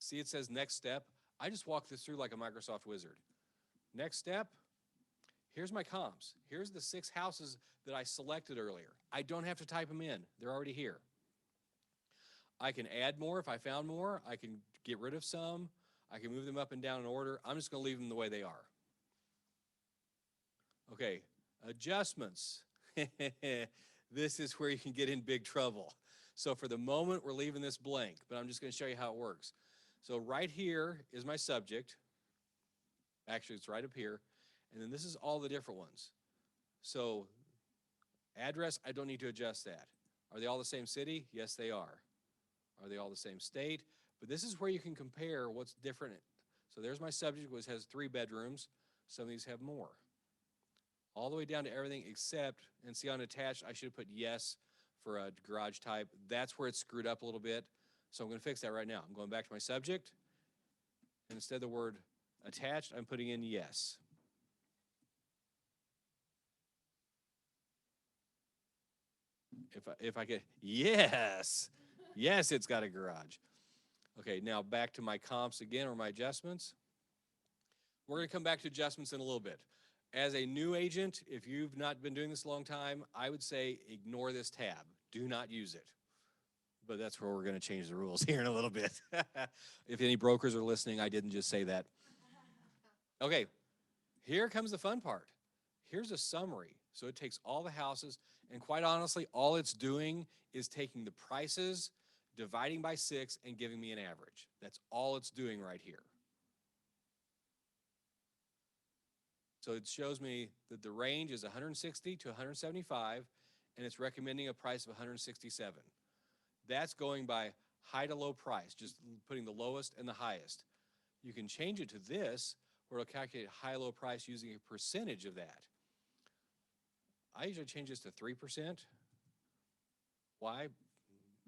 See it says next step? I just walk this through like a Microsoft wizard. Next step, here's my comps. Here's the 6 houses that I selected earlier. I don't have to type them in. They're already here. I can add more if I found more. I can get rid of some. I can move them up and down in order. I'm just going to leave them the way they are. Okay, adjustments. This is where you can get in big trouble. So for the moment, we're leaving this blank, but I'm just going to show you how it works. So right here is my subject. Actually, it's right up here. And then this is all the different ones. So address, I don't need to adjust that. Are they all the same city? Yes, they are. Are they all the same state? But this is where you can compare what's different. So there's my subject, which has 3 bedrooms. Some of these have more. All the way down to everything except, and see on attached, I should have put yes for a garage type. That's where it's screwed up a little bit. So I'm going to fix that right now. I'm going back to my subject. And instead of the word attached, I'm putting in yes. If I get, yes, yes, it's got a garage. Okay, now back to my comps again, or my adjustments. We're going to come back to adjustments in a little bit. As a new agent, if you've not been doing this a long time, I would say ignore this tab. Do not use it. But that's where we're going to change the rules here in a little bit. If any brokers are listening, I didn't just say that. Okay, here comes the fun part. Here's a summary. So it takes all the houses, and quite honestly, all it's doing is taking the prices, dividing by 6, and giving me an average. That's all it's doing right here. So it shows me that the range is 160 to 175, and it's recommending a price of 167. That's going by high to low price, just putting the lowest and the highest. You can change it to this, where it'll calculate high-low price using a percentage of that. I usually change this to 3%. Why?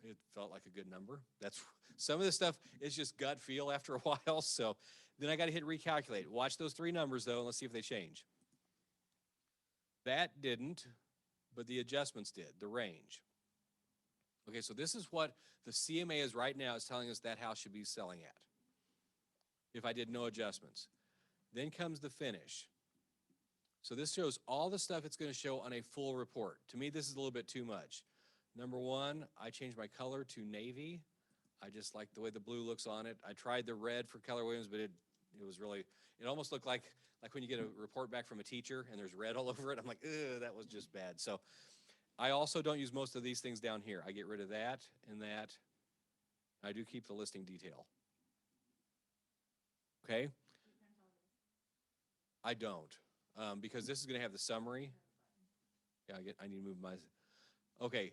It felt like a good number. That's some of this stuff is just gut feel after a while. So then I got to hit recalculate. Watch those 3 numbers though, and let's see if they change. That didn't, but the adjustments did, the range. Okay, so this is what the CMA is right now. It's telling us that house should be selling at if I did no adjustments. Then comes the finish. So this shows all the stuff it's going to show on a full report. To me, this is a little bit too much. Number 1, I changed my color to navy. I just like the way the blue looks on it. I tried the red for Keller Williams, but it was really, it almost looked like when you get a report back from a teacher and there's red all over it. I'm like, ugh, that was just bad. So I also don't use most of these things down here. I get rid of that and that. I do keep the listing detail. Okay? I don't, because this is going to have the summary. Yeah, I need to move my, okay,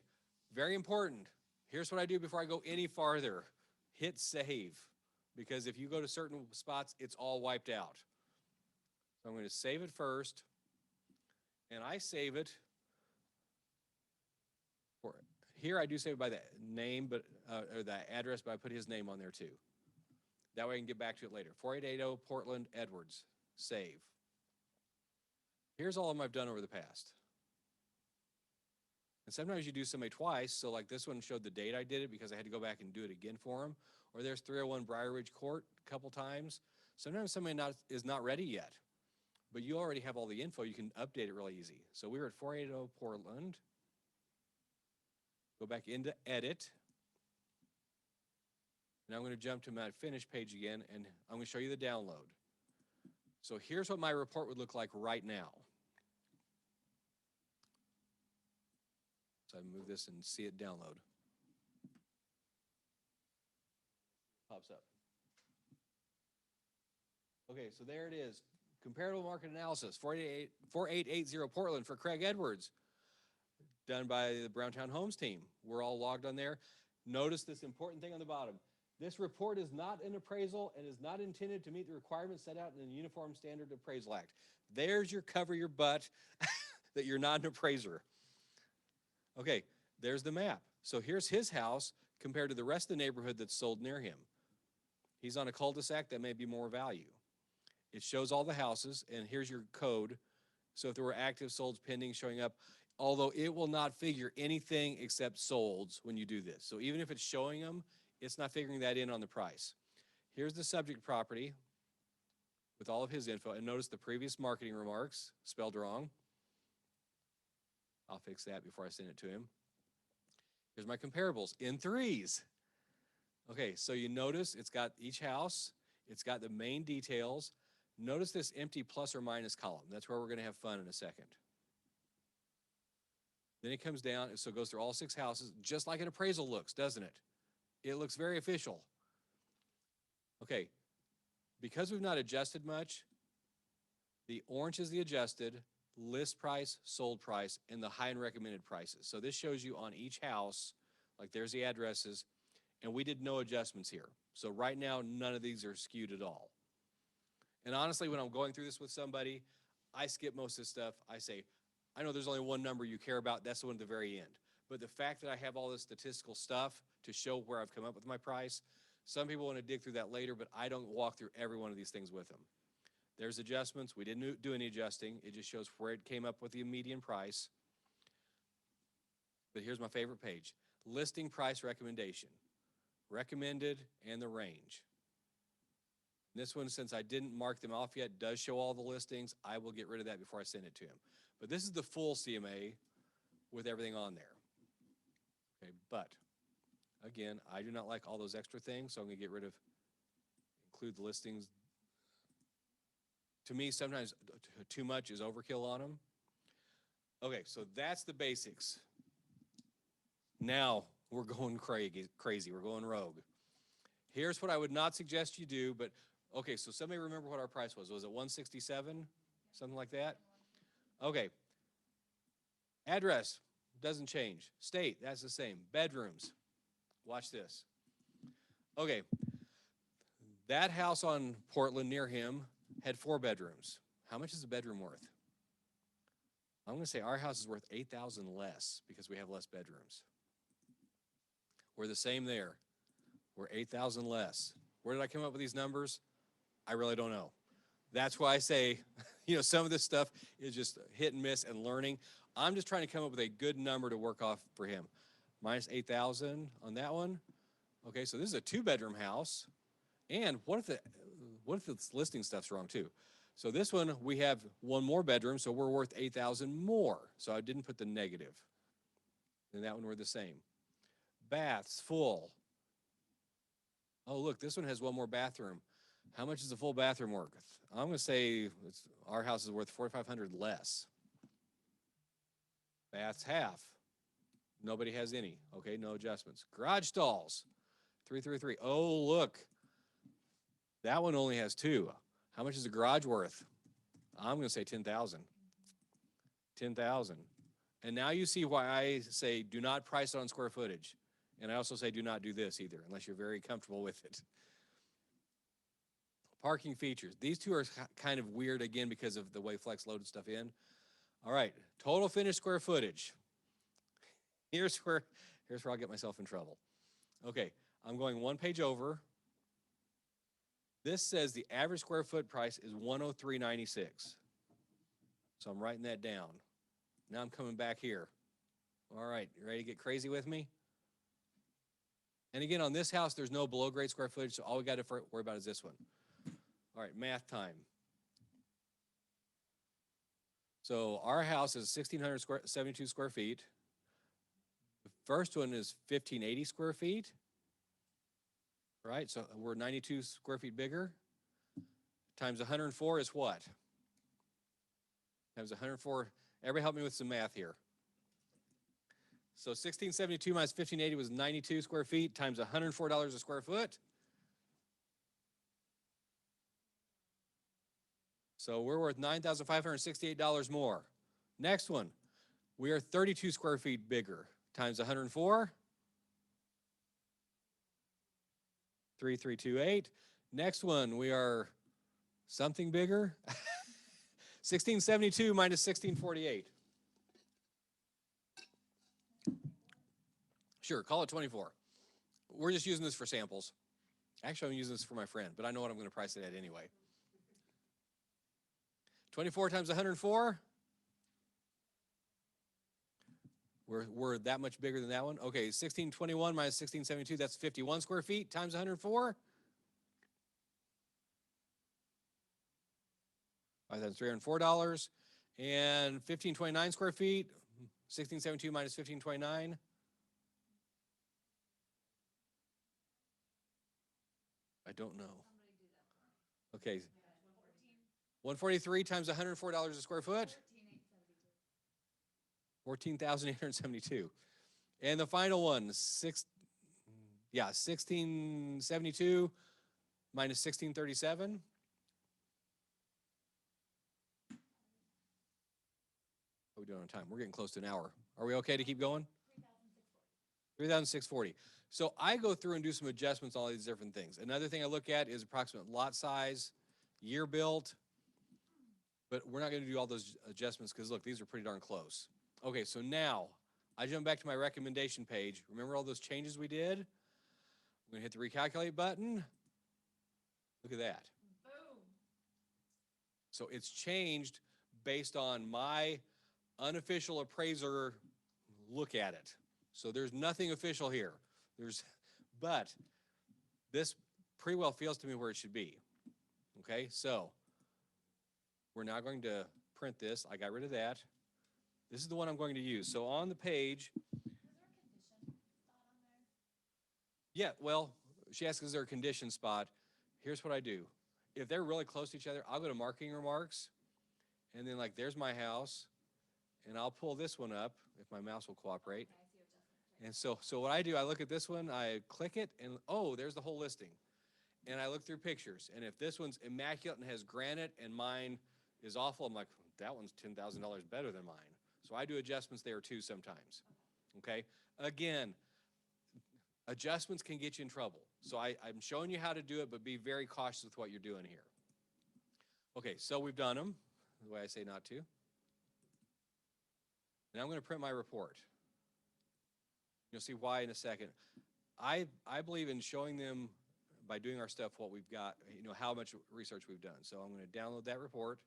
very important. Here's what I do before I go any farther. Hit save, because if you go to certain spots, it's all wiped out. So I'm going to save it first, and I save it. Here I do save it by the name, but or the address, but I put his name on there too. That way I can get back to it later. 4880 Portland Edwards, save. Here's all of them I've done over the past. And sometimes you do somebody twice, so like this one showed the date I did it because I had to go back and do it again for them. Or there's 301 Briar Ridge Court a couple times. Sometimes somebody is not ready yet, but you already have all the info. You can update it really easy. So we were at 480 Portland. Go back into edit. Now I'm going to jump to my finish page again, and I'm going to show you the download. So here's what my report would look like right now. So I move this and see it download. Pops up. Okay, so there it is. Comparative market analysis, 4880 Portland for Craig Edwards, done by the Browntown Homes team. We're all logged on there. Notice this important thing on the bottom. This report is not an appraisal and is not intended to meet the requirements set out in the Uniform Standard Appraisal Act. There's your cover your butt that you're not an appraiser. Okay, there's the map. So here's his house compared to the rest of the neighborhood that's sold near him. He's on a cul-de-sac that may be more value. It shows all the houses, and here's your code. So if there were active solds pending showing up, although it will not figure anything except solds when you do this. So even if it's showing them, it's not figuring that in on the price. Here's the subject property with all of his info, and notice the previous marketing remarks spelled wrong. I'll fix that before I send it to him. Here's my comparables in threes. Okay, so you notice it's got each house, it's got the main details. Notice this empty plus or minus column. That's where we're going to have fun in a second. Then it comes down, so it goes through all 6 houses, just like an appraisal looks, doesn't it? It looks very official. Okay, because we've not adjusted much, the orange is the adjusted, list price, sold price, and the high and recommended prices. So this shows you on each house, like there's the addresses, and we did no adjustments here. So right now, none of these are skewed at all. And honestly, when I'm going through this with somebody, I skip most of this stuff. I say, I know there's only one number you care about. That's the one at the very end. But the fact that I have all this statistical stuff to show where I've come up with my price, some people want to dig through that later, but I don't walk through every one of these things with them. There's adjustments. We didn't do any adjusting. It just shows where it came up with the median price. But here's my favorite page. Listing price recommendation. Recommended and the range. This one, since I didn't mark them off yet, does show all the listings. I will get rid of that before I send it to him. But this is the full CMA with everything on there. Okay, but again, I do not like all those extra things, so I'm going to get rid of, include the listings. To me, sometimes too much is overkill on them. Okay, so that's the basics. Now we're going crazy. We're going rogue. Here's what I would not suggest you do, but okay, so somebody remember what our price was. Was it 167? Something like that? Okay. Address doesn't change. State, that's the same. Bedrooms. Watch this. Okay. That house on Portland near him had 4 bedrooms. How much is a bedroom worth? I'm going to say our house is worth $8,000 less because we have less bedrooms. We're the same there. We're $8,000 less. Where did I come up with these numbers? I really don't know. That's why I say, some of this stuff is just hit and miss and learning. I'm just trying to come up with a good number to work off for him. Minus 8,000 on that one. Okay, so this is a 2-bedroom house. And what if the listing stuff's wrong too? So this one, we have 1 more bedroom, so we're worth 8,000 more. So I didn't put the negative. And that one we're the same. Baths, full. Oh, look, this one has 1 more bathroom. How much is a full bathroom worth? I'm going to say our house is worth $4,500 less. Baths, half. Nobody has any. Okay, no adjustments. Garage stalls, 333. Oh, look. That one only has 2. How much is a garage worth? I'm going to say 10,000. 10,000. And now you see why I say do not price it on square footage. And I also say do not do this either, unless you're very comfortable with it. Parking features. These 2 are kind of weird, again, because of the way Flex loaded stuff in. All right, total finished square footage. Here's where I'll get myself in trouble. Okay, I'm going 1 page over. This says the average square foot price is $103.96. So I'm writing that down. Now I'm coming back here. All right, you ready to get crazy with me? And again, on this house, there's no below grade square footage, so all we got to worry about is this one. All right, math time. So our house is 1,672 square feet. first one is 1580 square feet, right? So we're 92 square feet bigger. Times 104 is what? Times 104. Everybody help me with some math here. So 1672 minus 1580 was 92 square feet times $104 a square foot. So we're worth $9,568 more. Next one, we are 32 square feet bigger times 104. 3328. Next one, we are something bigger. 1672 minus 1648. Sure, call it 24. We're just using this for samples. Actually, I'm using this for my friend, but I know what I'm going to price it at anyway. 24 times 104. We're that much bigger than that one. Okay, 1621 minus 1672, that's 51 square feet times 104. $5,304. And 1529 square feet, 1672 minus 1529. I don't know. Okay. 143 times $104 a square foot. 14,872. And the final one, 1672 minus 1637. How are we doing on time? We're getting close to an hour. Are we okay to keep going? 3,640. So I go through and do some adjustments on all these different things. Another thing I look at is approximate lot size, year built, but we're not going to do all those adjustments because look, these are pretty darn close. Okay, so now I jump back to my recommendation page. Remember all those changes we did? I'm going to hit the recalculate button. Look at that. Boom. So it's changed based on my unofficial appraiser look at it. So there's nothing official here. But this pretty well feels to me where it should be. Okay, so we're now going to print this. I got rid of that. This is the one I'm going to use. So on the page. Is there a condition spot on there? Yeah, well, she asked, is there a condition spot? Here's what I do. If they're really close to each other, I'll go to marketing remarks. And then like, there's my house. And I'll pull this one up if my mouse will cooperate. Okay, I see adjustment. And so what I do, I look at this one, I click it, and oh, there's the whole listing. And I look through pictures. And if this one's immaculate and has granite and mine is awful, I'm like, that one's $10,000 better than mine. So I do adjustments there too sometimes. Okay? Again, adjustments can get you in trouble. So I'm showing you how to do it, but be very cautious with what you're doing here. Okay, so we've done them the way I say not to. Now I'm going to print my report. You'll see why in a second. I believe in showing them by doing our stuff what we've got, how much research we've done. So I'm going to download that report.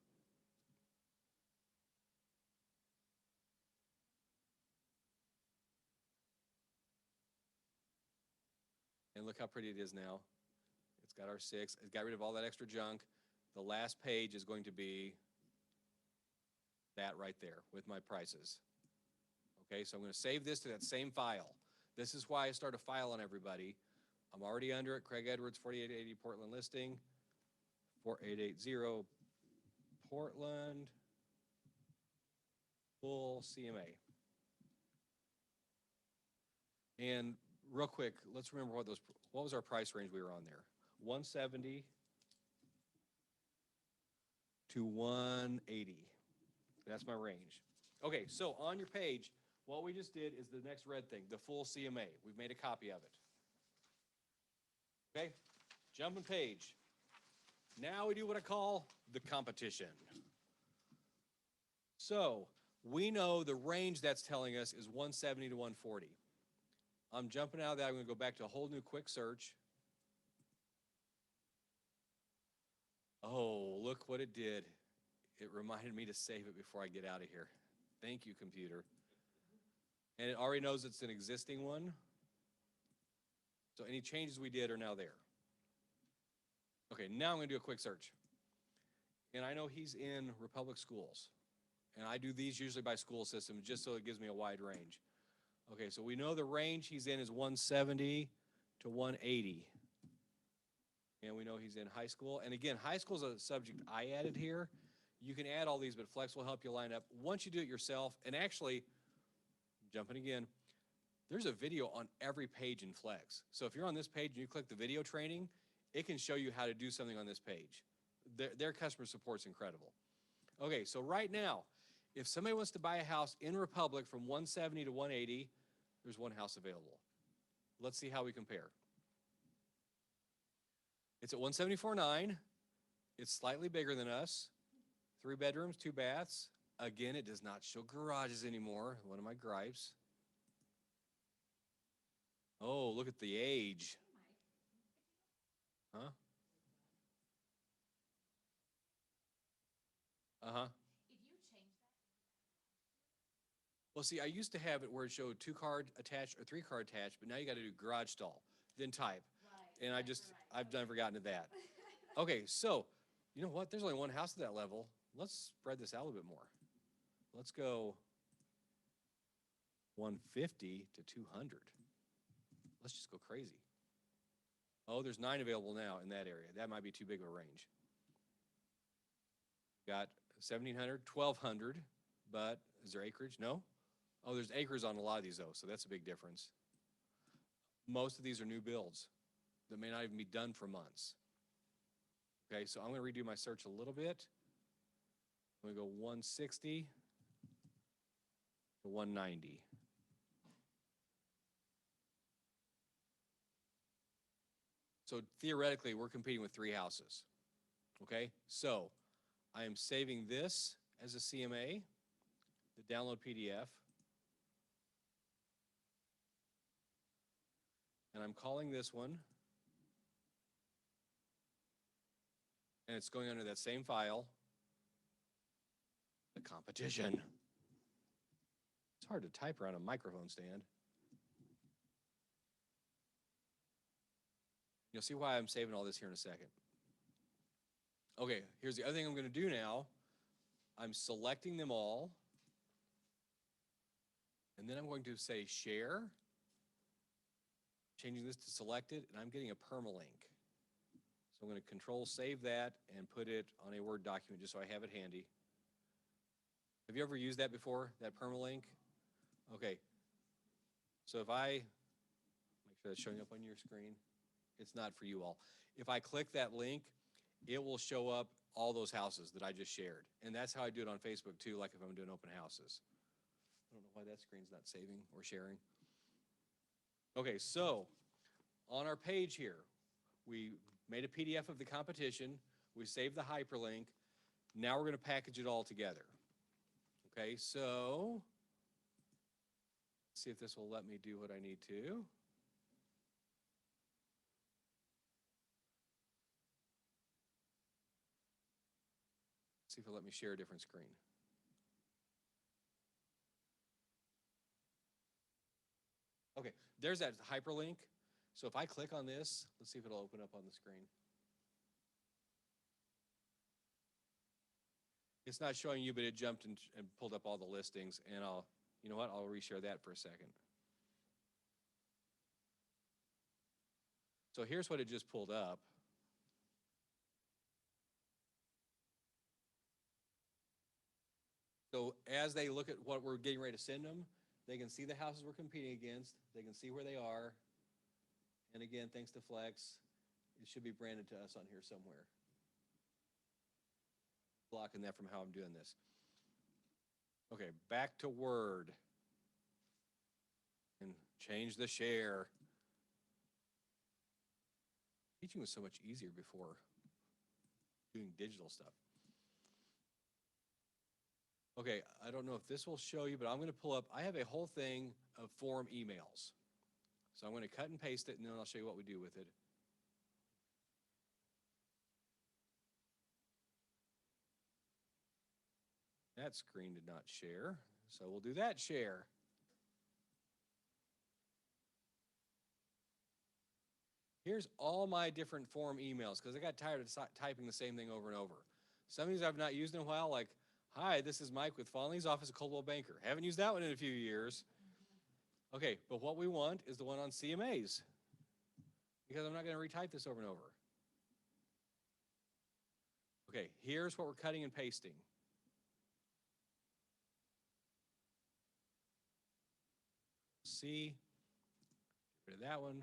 And look how pretty it is now. It's got our 6. It got rid of all that extra junk. The last page is going to be that right there with my prices. Okay, so I'm going to save this to that same file. This is why I start a file on everybody. I'm already under it. Craig Edwards, 4880 Portland listing. 4880 Portland. Full CMA. And real quick, let's remember what was our price range we were on there? 170 to 180. That's my range. Okay, so on your page, what we just did is the next red thing, the full CMA. We've made a copy of it. Okay, jumping page. Now we do what I call the competition. So we know the range that's telling us is 170 to 140. I'm jumping out of that. I'm going to go back to a whole new quick search. Oh, look what it did. It reminded me to save it before I get out of here. Thank you, computer. And it already knows it's an existing one. So any changes we did are now there. Okay, now I'm going to do a quick search. And I know he's in Republic schools. And I do these usually by school system just so it gives me a wide range. Okay, so we know the range he's in is 170 to 180. And we know he's in high school. And again, high school is a subject I added here. You can add all these, but Flex will help you line up. Once you do it yourself, and actually, jumping again, there's a video on every page in Flex. So if you're on this page and you click the video training, it can show you how to do something on this page. Their customer support's incredible. Okay, so right now, if somebody wants to buy a house in Republic from 170 to 180, there's one house available. Let's see how we compare. It's at 174.9. It's slightly bigger than us. 3 bedrooms, 2 baths. Again, it does not show garages anymore. One of my gripes. Oh, look at the age. Huh? Uh-huh. If you change that. Well, see, I used to have it where it showed 2-car attached or 3-car attached, but now you got to do garage stall, then type. Right. And I've never gotten to that. Okay, so you know what? There's only one house at that level. Let's spread this out a little bit more. Let's go 150 to 200. Let's just go crazy. Oh, there's 9 available now in that area. That might be too big of a range. Got 1,700, 1,200, but is there acreage? No? Oh, there's acres on a lot of these though, so that's a big difference. Most of these are new builds that may not even be done for months. Okay, so I'm going to redo my search a little bit. I'm going to go 160 to 190. So theoretically, we're competing with 3 houses. Okay, so I am saving this as a CMA, the download PDF. And I'm calling this one. And it's going under that same file, the competition. It's hard to type around a microphone stand. You'll see why I'm saving all this here in a second. Okay, here's the other thing I'm going to do now. I'm selecting them all. And then I'm going to say share. Changing this to selected, and I'm getting a permalink. So I'm going to control save that and put it on a Word document just so I have it handy. Have you ever used that before, that permalink? Okay. So if I make sure that's showing up on your screen, it's not for you all. If I click that link, it will show up all those houses that I just shared. And that's how I do it on Facebook too, like if I'm doing open houses. I don't know why that screen's not saving or sharing. Okay, so on our page here, we made a PDF of the competition. We saved the hyperlink. Now we're going to package it all together. Okay, so let's see if this will let me do what I need to. See if it'll let me share a different screen. Okay, there's that hyperlink. So if I click on this, let's see if it'll open up on the screen. It's not showing you, but it jumped and pulled up all the listings. And you know what? I'll reshare that for a second. So here's what it just pulled up. So as they look at what we're getting ready to send them, they can see the houses we're competing against. They can see where they are. And again, thanks to Flex, it should be branded to us on here somewhere. Blocking that from how I'm doing this. Okay, back to Word. And change the share. Teaching was so much easier before doing digital stuff. Okay, I don't know if this will show you, but I'm going to pull up. I have a whole thing of form emails. So I'm going to cut and paste it, and then I'll show you what we do with it. That screen did not share, so we'll do that share. Here's all my different form emails, because I got tired of typing the same thing over and over. Some of these I've not used in a while, like, hi, this is Mike with Fonnelly's Office of Coldwell Banker. Haven't used that one in a few years. Okay, but what we want is the one on CMAs, because I'm not going to retype this over and over. Okay, here's what we're cutting and pasting. C, get rid of that one,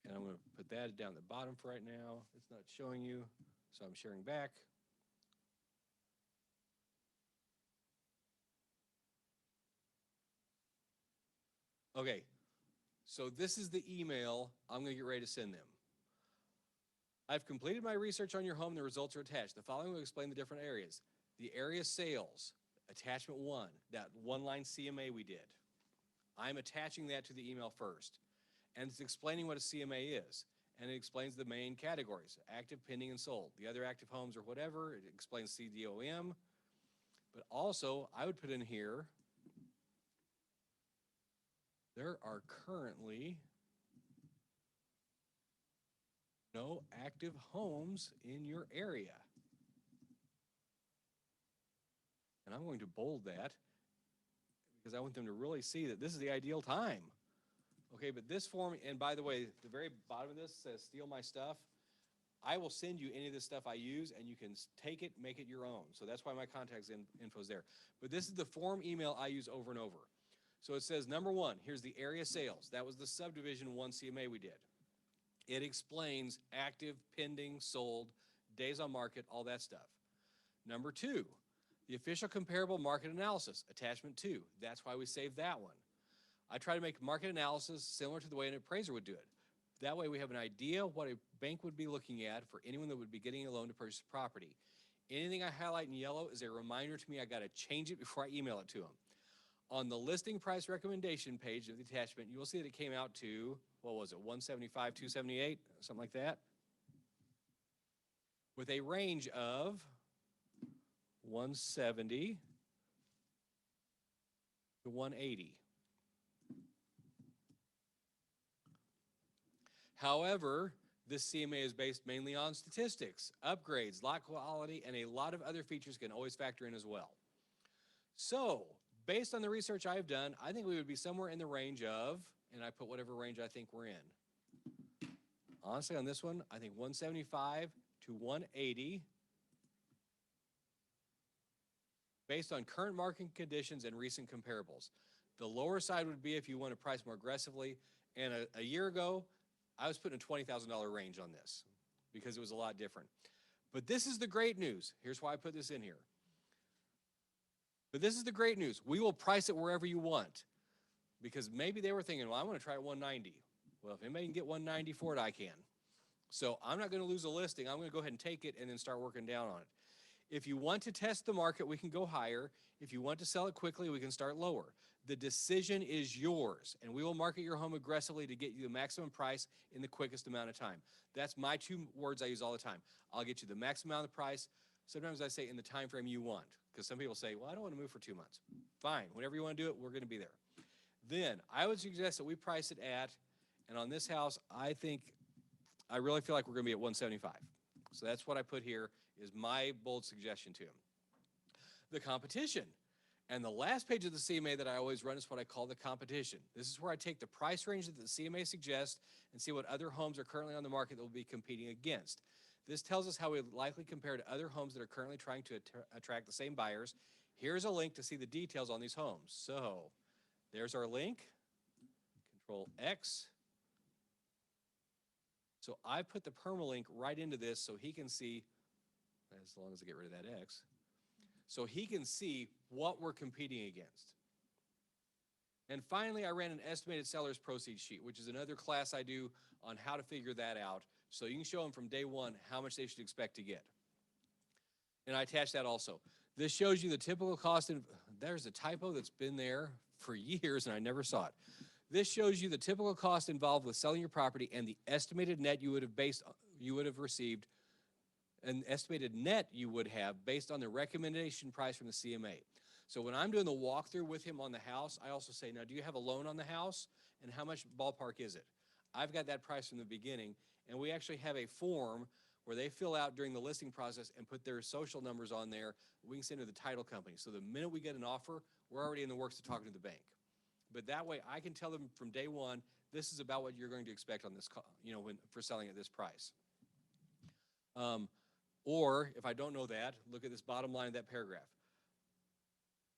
and I'm going to put that down at the bottom for right now. It's not showing you, so I'm sharing back. Okay, so this is the email I'm going to get ready to send them. I've completed my research on your home. The results are attached. The following will explain the different areas. The area sales, attachment 1, that one-line CMA we did. I'm attaching that to the email first. And it's explaining what a CMA is. And it explains the main categories, active, pending, and sold. The other active homes or whatever, it explains CDOM. But also, I would put in here, there are currently no active homes in your area. And I'm going to bold that because I want them to really see that this is the ideal time. Okay, but this form, and by the way, the very bottom of this says steal my stuff. I will send you any of the stuff I use, and you can take it, make it your own. So that's why my contact info is there. But this is the form email I use over and over. So it says, number 1, here's the area sales. That was the subdivision 1 CMA we did. It explains active, pending, sold, days on market, all that stuff. Number 2, the official comparable market analysis, attachment 2. That's why we saved that one. I try to make market analysis similar to the way an appraiser would do it. That way we have an idea what a bank would be looking at for anyone that would be getting a loan to purchase property. Anything I highlight in yellow is a reminder to me I got to change it before I email it to them. On the listing price recommendation page of the attachment, you will see that it came out to, what was it, 175, 278, something like that, with a range of 170 to 180. However, this CMA is based mainly on statistics, upgrades, lot quality, and a lot of other features can always factor in as well. So, based on the research I've done, I think we would be somewhere in the range of, and I put whatever range I think we're in. Honestly, on this one, I think 175 to 180, based on current market conditions and recent comparables. The lower side would be if you want to price more aggressively, and a year ago, I was putting a $20,000 range on this because it was a lot different. But this is the great news. Here's why I put this in here. But this is the great news. We will price it wherever you want. Because maybe they were thinking, well, I want to try at 190. Well, if anybody can get 190 for it, I can. So I'm not going to lose a listing. I'm going to go ahead and take it and then start working down on it. If you want to test the market, we can go higher. If you want to sell it quickly, we can start lower. The decision is yours, and we will market your home aggressively to get you the maximum price in the quickest amount of time. That's my 2 words I use all the time. I'll get you the maximum amount of the price. Sometimes I say in the time frame you want, because some people say, well, I don't want to move for 2 months. Fine, whenever you want to do it, we're going to be there. Then I would suggest that we price it at, and on this house, I really feel like we're going to be at 175. So that's what I put here is my bold suggestion to him. The competition. And the last page of the CMA that I always run is what I call the competition. This is where I take the price range that the CMA suggests and see what other homes are currently on the market that will be competing against. This tells us how we would likely compare to other homes that are currently trying to attract the same buyers. Here's a link to see the details on these homes. So there's our link, Control X. So I put the permalink right into this so he can see, as long as I get rid of that X, so he can see what we're competing against. And finally, I ran an estimated seller's proceeds sheet, which is another class I do on how to figure that out. So you can show them from day one how much they should expect to get. And I attached that also. This shows you the typical cost, and there's a typo that's been there for years and I never saw it. This shows you the typical cost involved with selling your property and the estimated net you would have received, an estimated net you would have based on the recommendation price from the CMA. So when I'm doing the walkthrough with him on the house, I also say, now do you have a loan on the house and how much ballpark is it? I've got that price from the beginning, and we actually have a form where they fill out during the listing process and put their social numbers on there. We can send to the title company. So the minute we get an offer, we're already in the works of talking to the bank. But that way I can tell them from day one, this is about what you're going to expect on this, for selling at this price. Or if I don't know that, look at this bottom line of that paragraph.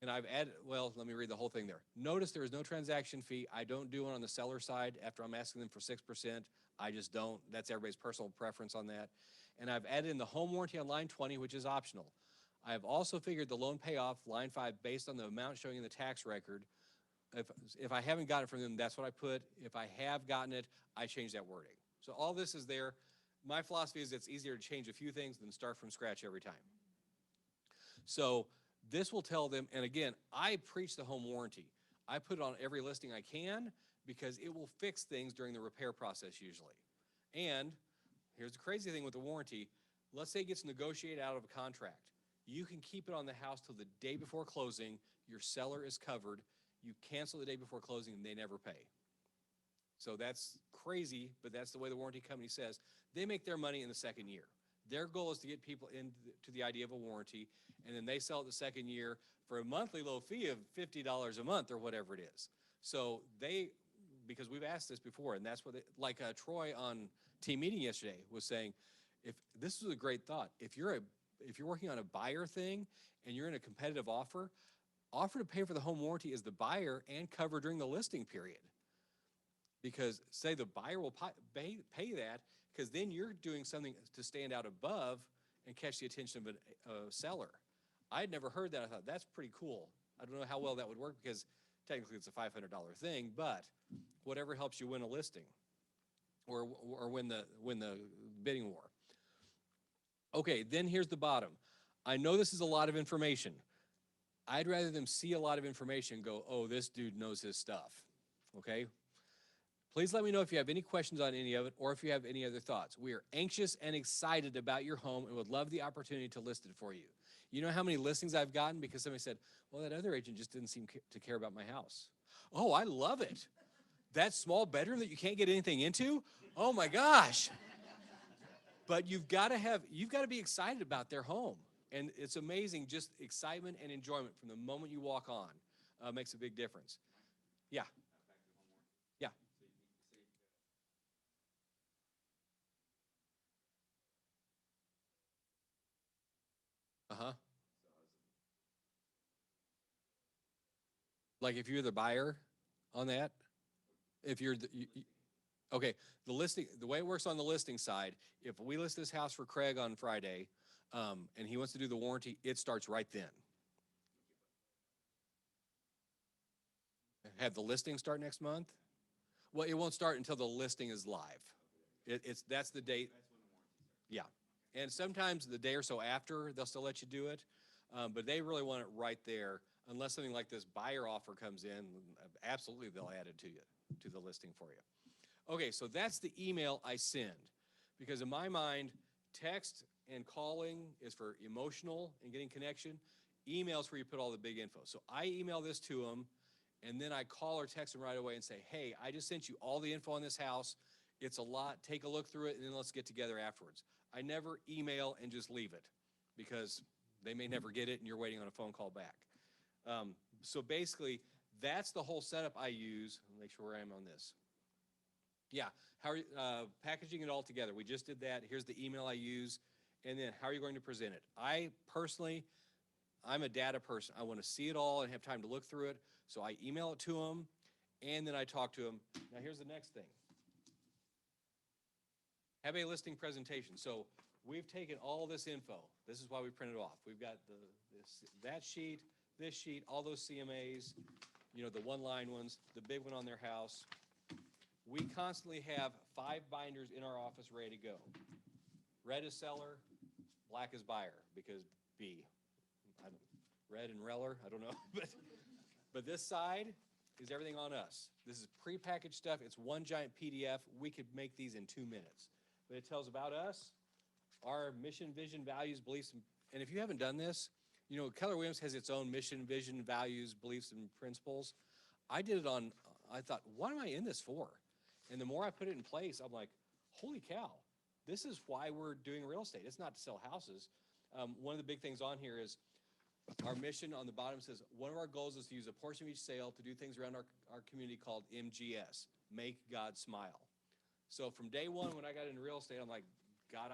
And I've added, well, let me read the whole thing there. Notice there is no transaction fee. I don't do it on the seller side after I'm asking them for 6%. I just don't. That's everybody's personal preference on that. And I've added in the home warranty on line 20, which is optional. I have also figured the loan payoff, line 5, based on the amount showing in the tax record. If I haven't gotten it from them, that's what I put. If I have gotten it, I change that wording. So all this is there. My philosophy is it's easier to change a few things than start from scratch every time. So this will tell them, and again, I preach the home warranty. I put it on every listing I can because it will fix things during the repair process usually. And here's the crazy thing with the warranty. Let's say it gets negotiated out of a contract. You can keep it on the house till the day before closing. Your seller is covered. You cancel the day before closing and they never pay. So that's crazy, but that's the way the warranty company says. They make their money in the second year. Their goal is to get people into the idea of a warranty, and then they sell it the second year for a monthly low fee of $50 a month or whatever it is. So because we've asked this before, and that's what like Troy on team meeting yesterday was saying, if this is a great thought, if you're working on a buyer thing and you're in a competitive offer to pay for the home warranty is the buyer and cover during the listing period. Because say the buyer will pay that, because then you're doing something to stand out above and catch the attention of a seller. I had never heard that. I thought that's pretty cool. I don't know how well that would work because technically it's a $500 thing, but whatever helps you win a listing or win the bidding war. Okay, then here's the bottom. I know this is a lot of information. I'd rather them see a lot of information and go, oh, this dude knows his stuff, okay? Please let me know if you have any questions on any of it or if you have any other thoughts. We are anxious and excited about your home and would love the opportunity to list it for you. You know how many listings I've gotten because somebody said, well, that other agent just didn't seem to care about my house. Oh, I love it. That small bedroom that you can't get anything into? Oh my gosh. But you've got to be excited about their home. And it's amazing, just excitement and enjoyment from the moment you walk on makes a big difference. Yeah. Yeah. Uh-huh. Like if you're the buyer on that, if you're okay, the way it works on the listing side, if we list this house for Craig on Friday, and he wants to do the warranty, it starts right then. Have the listing start next month? Well, it won't start until the listing is live. That's the date. Yeah. And sometimes the day or so after, they'll still let you do it. But they really want it right there. Unless something like this buyer offer comes in, absolutely they'll add it to the listing for you. Okay, so that's the email I send. Because in my mind, text and calling is for emotional and getting connection. Email's where you put all the big info. So I email this to them, and then I call or text them right away and say, hey, I just sent you all the info on this house. It's a lot. Take a look through it, and then let's get together afterwards. I never email and just leave it because they may never get it, and you're waiting on a phone call back. So basically, that's the whole setup I use. Let me make sure where I am on this. Yeah, how are you, packaging it all together. We just did that. Here's the email I use. And then how are you going to present it? I'm a data person. I want to see it all and have time to look through it. So I email it to them, and then I talk to them. Now here's the next thing. Have a listing presentation. So we've taken all this info. This is why we printed it off. We've got that sheet, this sheet, all those CMAs, the one-line ones, the big one on their house. We constantly have 5 binders in our office ready to go. Red is seller, black is buyer, because red and reller, I don't know. but this side is everything on us. This is prepackaged stuff. It's one giant PDF. We could make these in 2 minutes. But it tells about us, our mission, vision, values, beliefs, and if you haven't done this, Keller Williams has its own mission, vision, values, beliefs, and principles. I thought, what am I in this for? And the more I put it in place, I'm like, holy cow, this is why we're doing real estate. It's not to sell houses. One of the big things on here is Our mission on the bottom says, one of our goals is to use a portion of each sale to do things around our community called MGS, Make God Smile. So from day one, when I got into real estate, I'm like, God,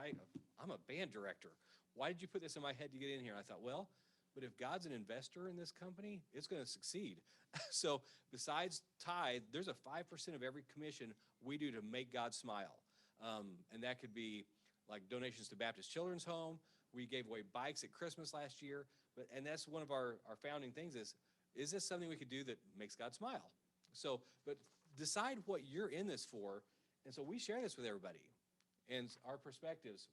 I'm a band director. Why did you put this in my head to get in here? And I thought, well, but if God's an investor in this company, it's going to succeed. So besides tithe, there's a 5% of every commission we do to make God smile. And that could be like donations to Baptist Children's Home. We gave away bikes at Christmas last year. And that's one of our founding things is this something we could do that makes God smile? So, but decide what you're in this for. And so we share this with everybody and our perspectives.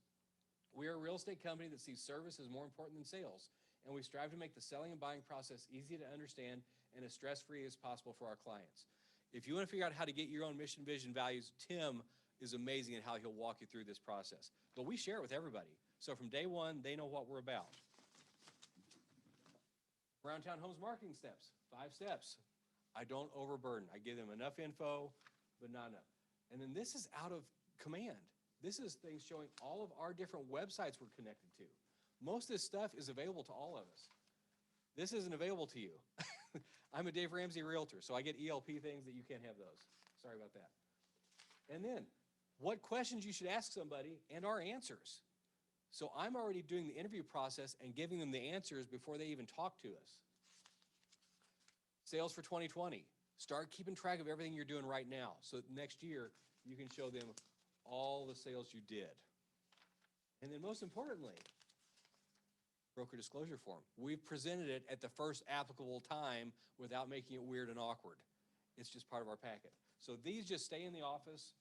We are a real estate company that sees service as more important than sales, and we strive to make the selling and buying process easy to understand and as stress-free as possible for our clients. If you want to figure out how to get your own mission, vision, values, Tim is amazing at how he'll walk you through this process. But we share it with everybody. So from day one, they know what we're about. Around Town Homes marketing steps, 5 steps. I don't overburden. I give them enough info, but not enough. And then this is out of command. This is things showing all of our different websites we're connected to. Most of this stuff is available to all of us. This isn't available to you. I'm a Dave Ramsey realtor, so I get ELP things that you can't have those. Sorry about that. And then, what questions you should ask somebody and our answers. So I'm already doing the interview process and giving them the answers before they even talk to us. Sales for 2020. Start keeping track of everything you're doing right now. So next year, you can show them all the sales you did. And then most importantly, broker disclosure form. We've presented it at the first applicable time without making it weird and awkward. It's just part of our packet. So these just stay in the office.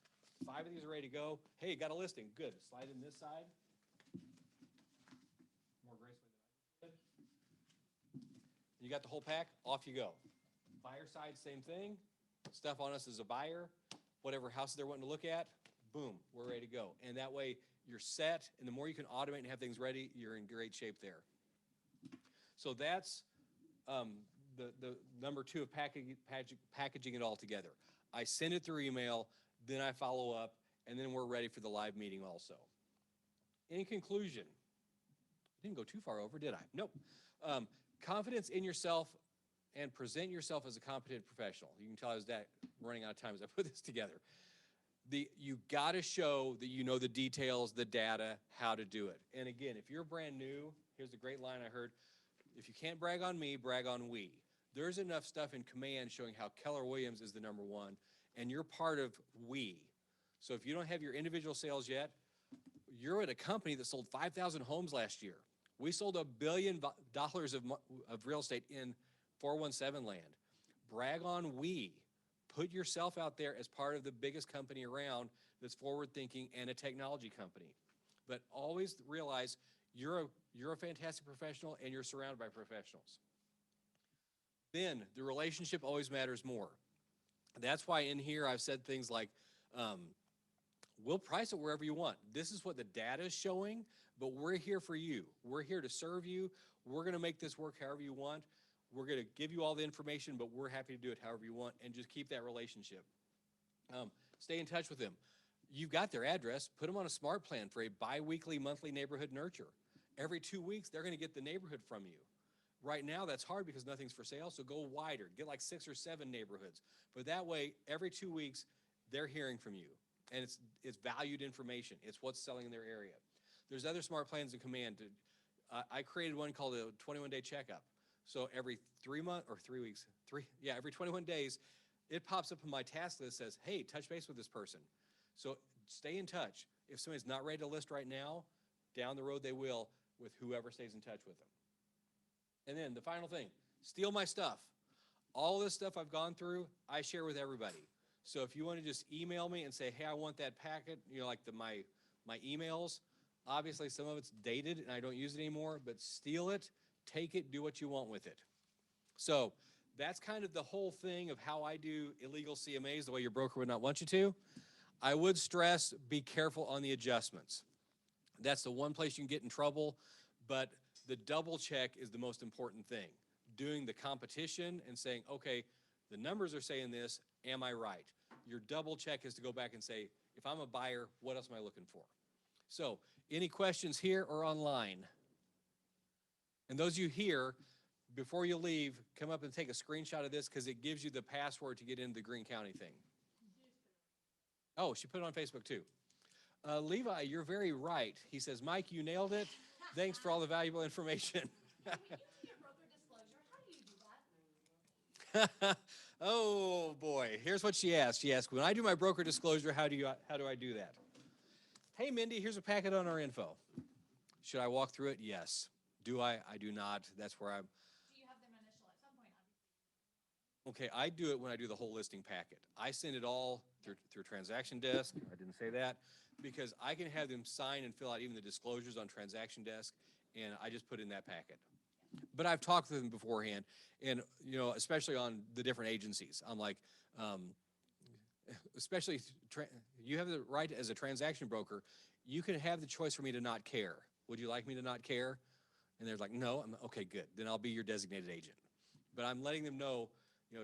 5 of these are ready to go. Hey, got a listing. Good. Slide in this side. More gracefully than I did. You got the whole pack. Off you go. Buyer side, same thing. Stuff on us as a buyer. Whatever houses they're wanting to look at, boom, we're ready to go. And that way you're set, and the more you can automate and have things ready, you're in great shape there. So that's the number 2 of packaging it all together. I send it through email, then I follow up, and then we're ready for the live meeting also. In conclusion, I didn't go too far over, did I? Nope. Confidence in yourself and present yourself as a competent professional. You can tell I was running out of time as I put this together. You gotta show that you know the details, the data, how to do it. And again, if you're brand new, here's a great line I heard. If you can't brag on me, brag on we. There's enough stuff in command showing how Keller Williams is the #1, and you're part of we. So if you don't have your individual sales yet, you're at a company that sold 5,000 homes last year. We sold $1 billion of real estate in 417 land. Brag on we. Put yourself out there as part of the biggest company around that's forward-thinking and a technology company. But always realize you're a fantastic professional and you're surrounded by professionals. Then the relationship always matters more. That's why in here I've said things like, we'll price it wherever you want. This is what the data is showing, but we're here for you. We're here to serve you. We're gonna make this work however you want. We're gonna give you all the information, but we're happy to do it however you want, and just keep that relationship. Stay in touch with them. You've got their address. Put them on a smart plan for a bi-weekly, monthly neighborhood nurture. Every 2 weeks, they're gonna get the neighborhood from you. Right now, that's hard because nothing's for sale, so go wider. Get like 6 or 7 neighborhoods. But that way, every 2 weeks, they're hearing from you. And it's valued information. It's what's selling in their area. There's other smart plans in command. I created one called a 21-day checkup. So every 3 months, or 3 weeks, every 21 days, it pops up on my task list, says, hey, touch base with this person. So stay in touch. If somebody's not ready to list right now, down the road they will with whoever stays in touch with them. And then the final thing, steal my stuff. All this stuff I've gone through, I share with everybody. So if you want to just email me and say, hey, I want that packet, you know, like my emails, obviously some of it's dated and I don't use it anymore, but steal it, take it, do what you want with it. So that's kind of the whole thing of how I do illegal CMAs, the way your broker would not want you to. I would stress, be careful on the adjustments. That's the one place you can get in trouble, but the double check is the most important thing. Doing the competition and saying, okay, the numbers are saying this, am I right? Your double check is to go back and say, if I'm a buyer, what else am I looking for? So, any questions here or online? And those you here, before you leave, come up and take a screenshot of this because it gives you the password to get into the Greene County thing. Oh, she put it on Facebook too. Levi, you're very right. He says, Mike, you nailed it. Thanks for all the valuable information. When you do your broker disclosure, how do you do that? Oh boy, here's what she asked. She asked, when I do my broker disclosure, how do I do that? Hey Mindy, here's a packet on our info. Should I walk through it? Yes. Do I? I do not. That's where I'm. Do you have them initial at some point, obviously? Okay, I do it when I do the whole listing packet. I send it all through transaction desk. I didn't say that because I can have them sign and fill out even the disclosures on transaction desk, and I just put in that packet. But I've talked to them beforehand, and especially on the different agencies. I'm like, especially you have the right as a transaction broker. You can have the choice for me to not care. Would you like me to not care? And they're like, no. I'm okay, good. Then I'll be your designated agent. But I'm letting them know,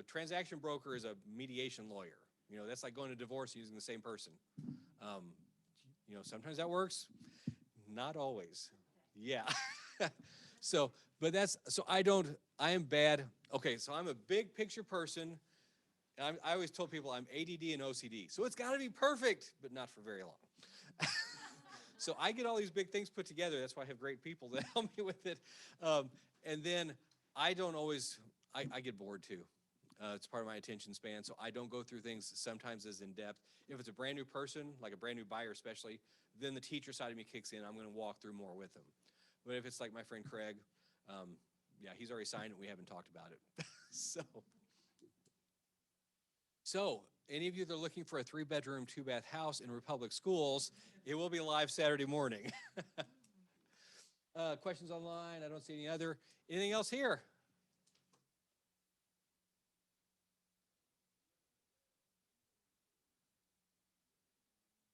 transaction broker is a mediation lawyer. That's like going to divorce using the same person. Sometimes that works. Not always. Yeah. So I am bad. Okay, so I'm a big picture person. I always told people I'm ADD and OCD. So it's got to be perfect, but not for very long. So I get all these big things put together. That's why I have great people that help me with it. And then I don't always, I get bored too. It's part of my attention span. So I don't go through things sometimes as in depth. If it's a brand new person, like a brand new buyer especially, then the teacher side of me kicks in. I'm going to walk through more with them. But if it's like my friend Craig, yeah, he's already signed it. We haven't talked about it. So any of you that are looking for a 3-bedroom, 2-bath house in Republic schools, it will be live Saturday morning. Questions online? I don't see any other. Anything else here?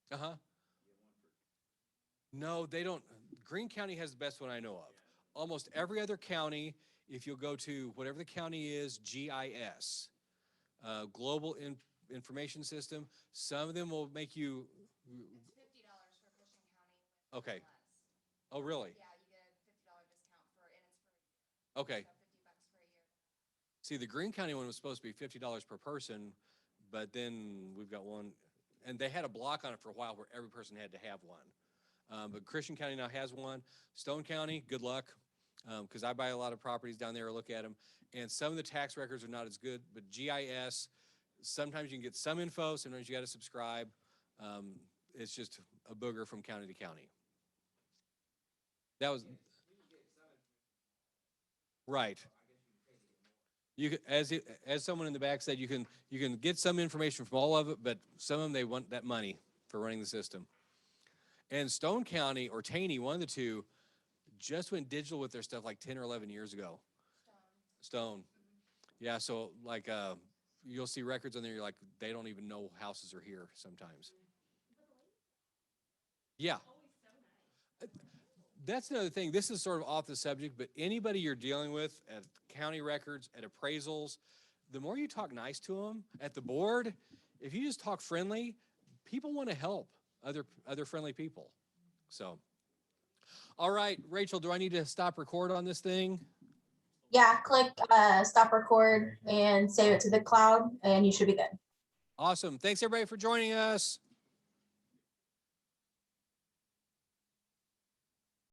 Uh-huh. No, they don't. Greene County has the best one I know of. Almost every other county, if you'll go to whatever the county is, GIS, Global Information System, some of them will make you. It's $50 for Christian County with Okay. MLS. Oh, really? Yeah, you get a $50 discount and it's for a year. Okay. So $50 for a year. See, the Greene County one was supposed to be $50 per person, but then we've got one, and they had a block on it for a while where every person had to have one. But Christian County now has one. Stone County, good luck, because I buy a lot of properties down there or look at them. And some of the tax records are not as good, but GIS, sometimes you can get some info, sometimes you got to subscribe. It's just a booger from county to county. That was right. As someone in the back said, you can get some information from all of it, but some of them, they want that money for running the system. And Stone County or Taney, one of the two, just went digital with their stuff like 10 or 11 years ago. Stone. Yeah, so like you'll see records on there, you're like, they don't even know houses are here sometimes. Yeah. That's another thing. This is sort of off the subject, but anybody you're dealing with at county records, at appraisals, the more you talk nice to them at the board, if you just talk friendly, people want to help other friendly people. So, all right, Rachel, do I need to stop record on this thing? Yeah, click stop record and save it to the cloud and you should be good. Awesome. Thanks everybody for joining us.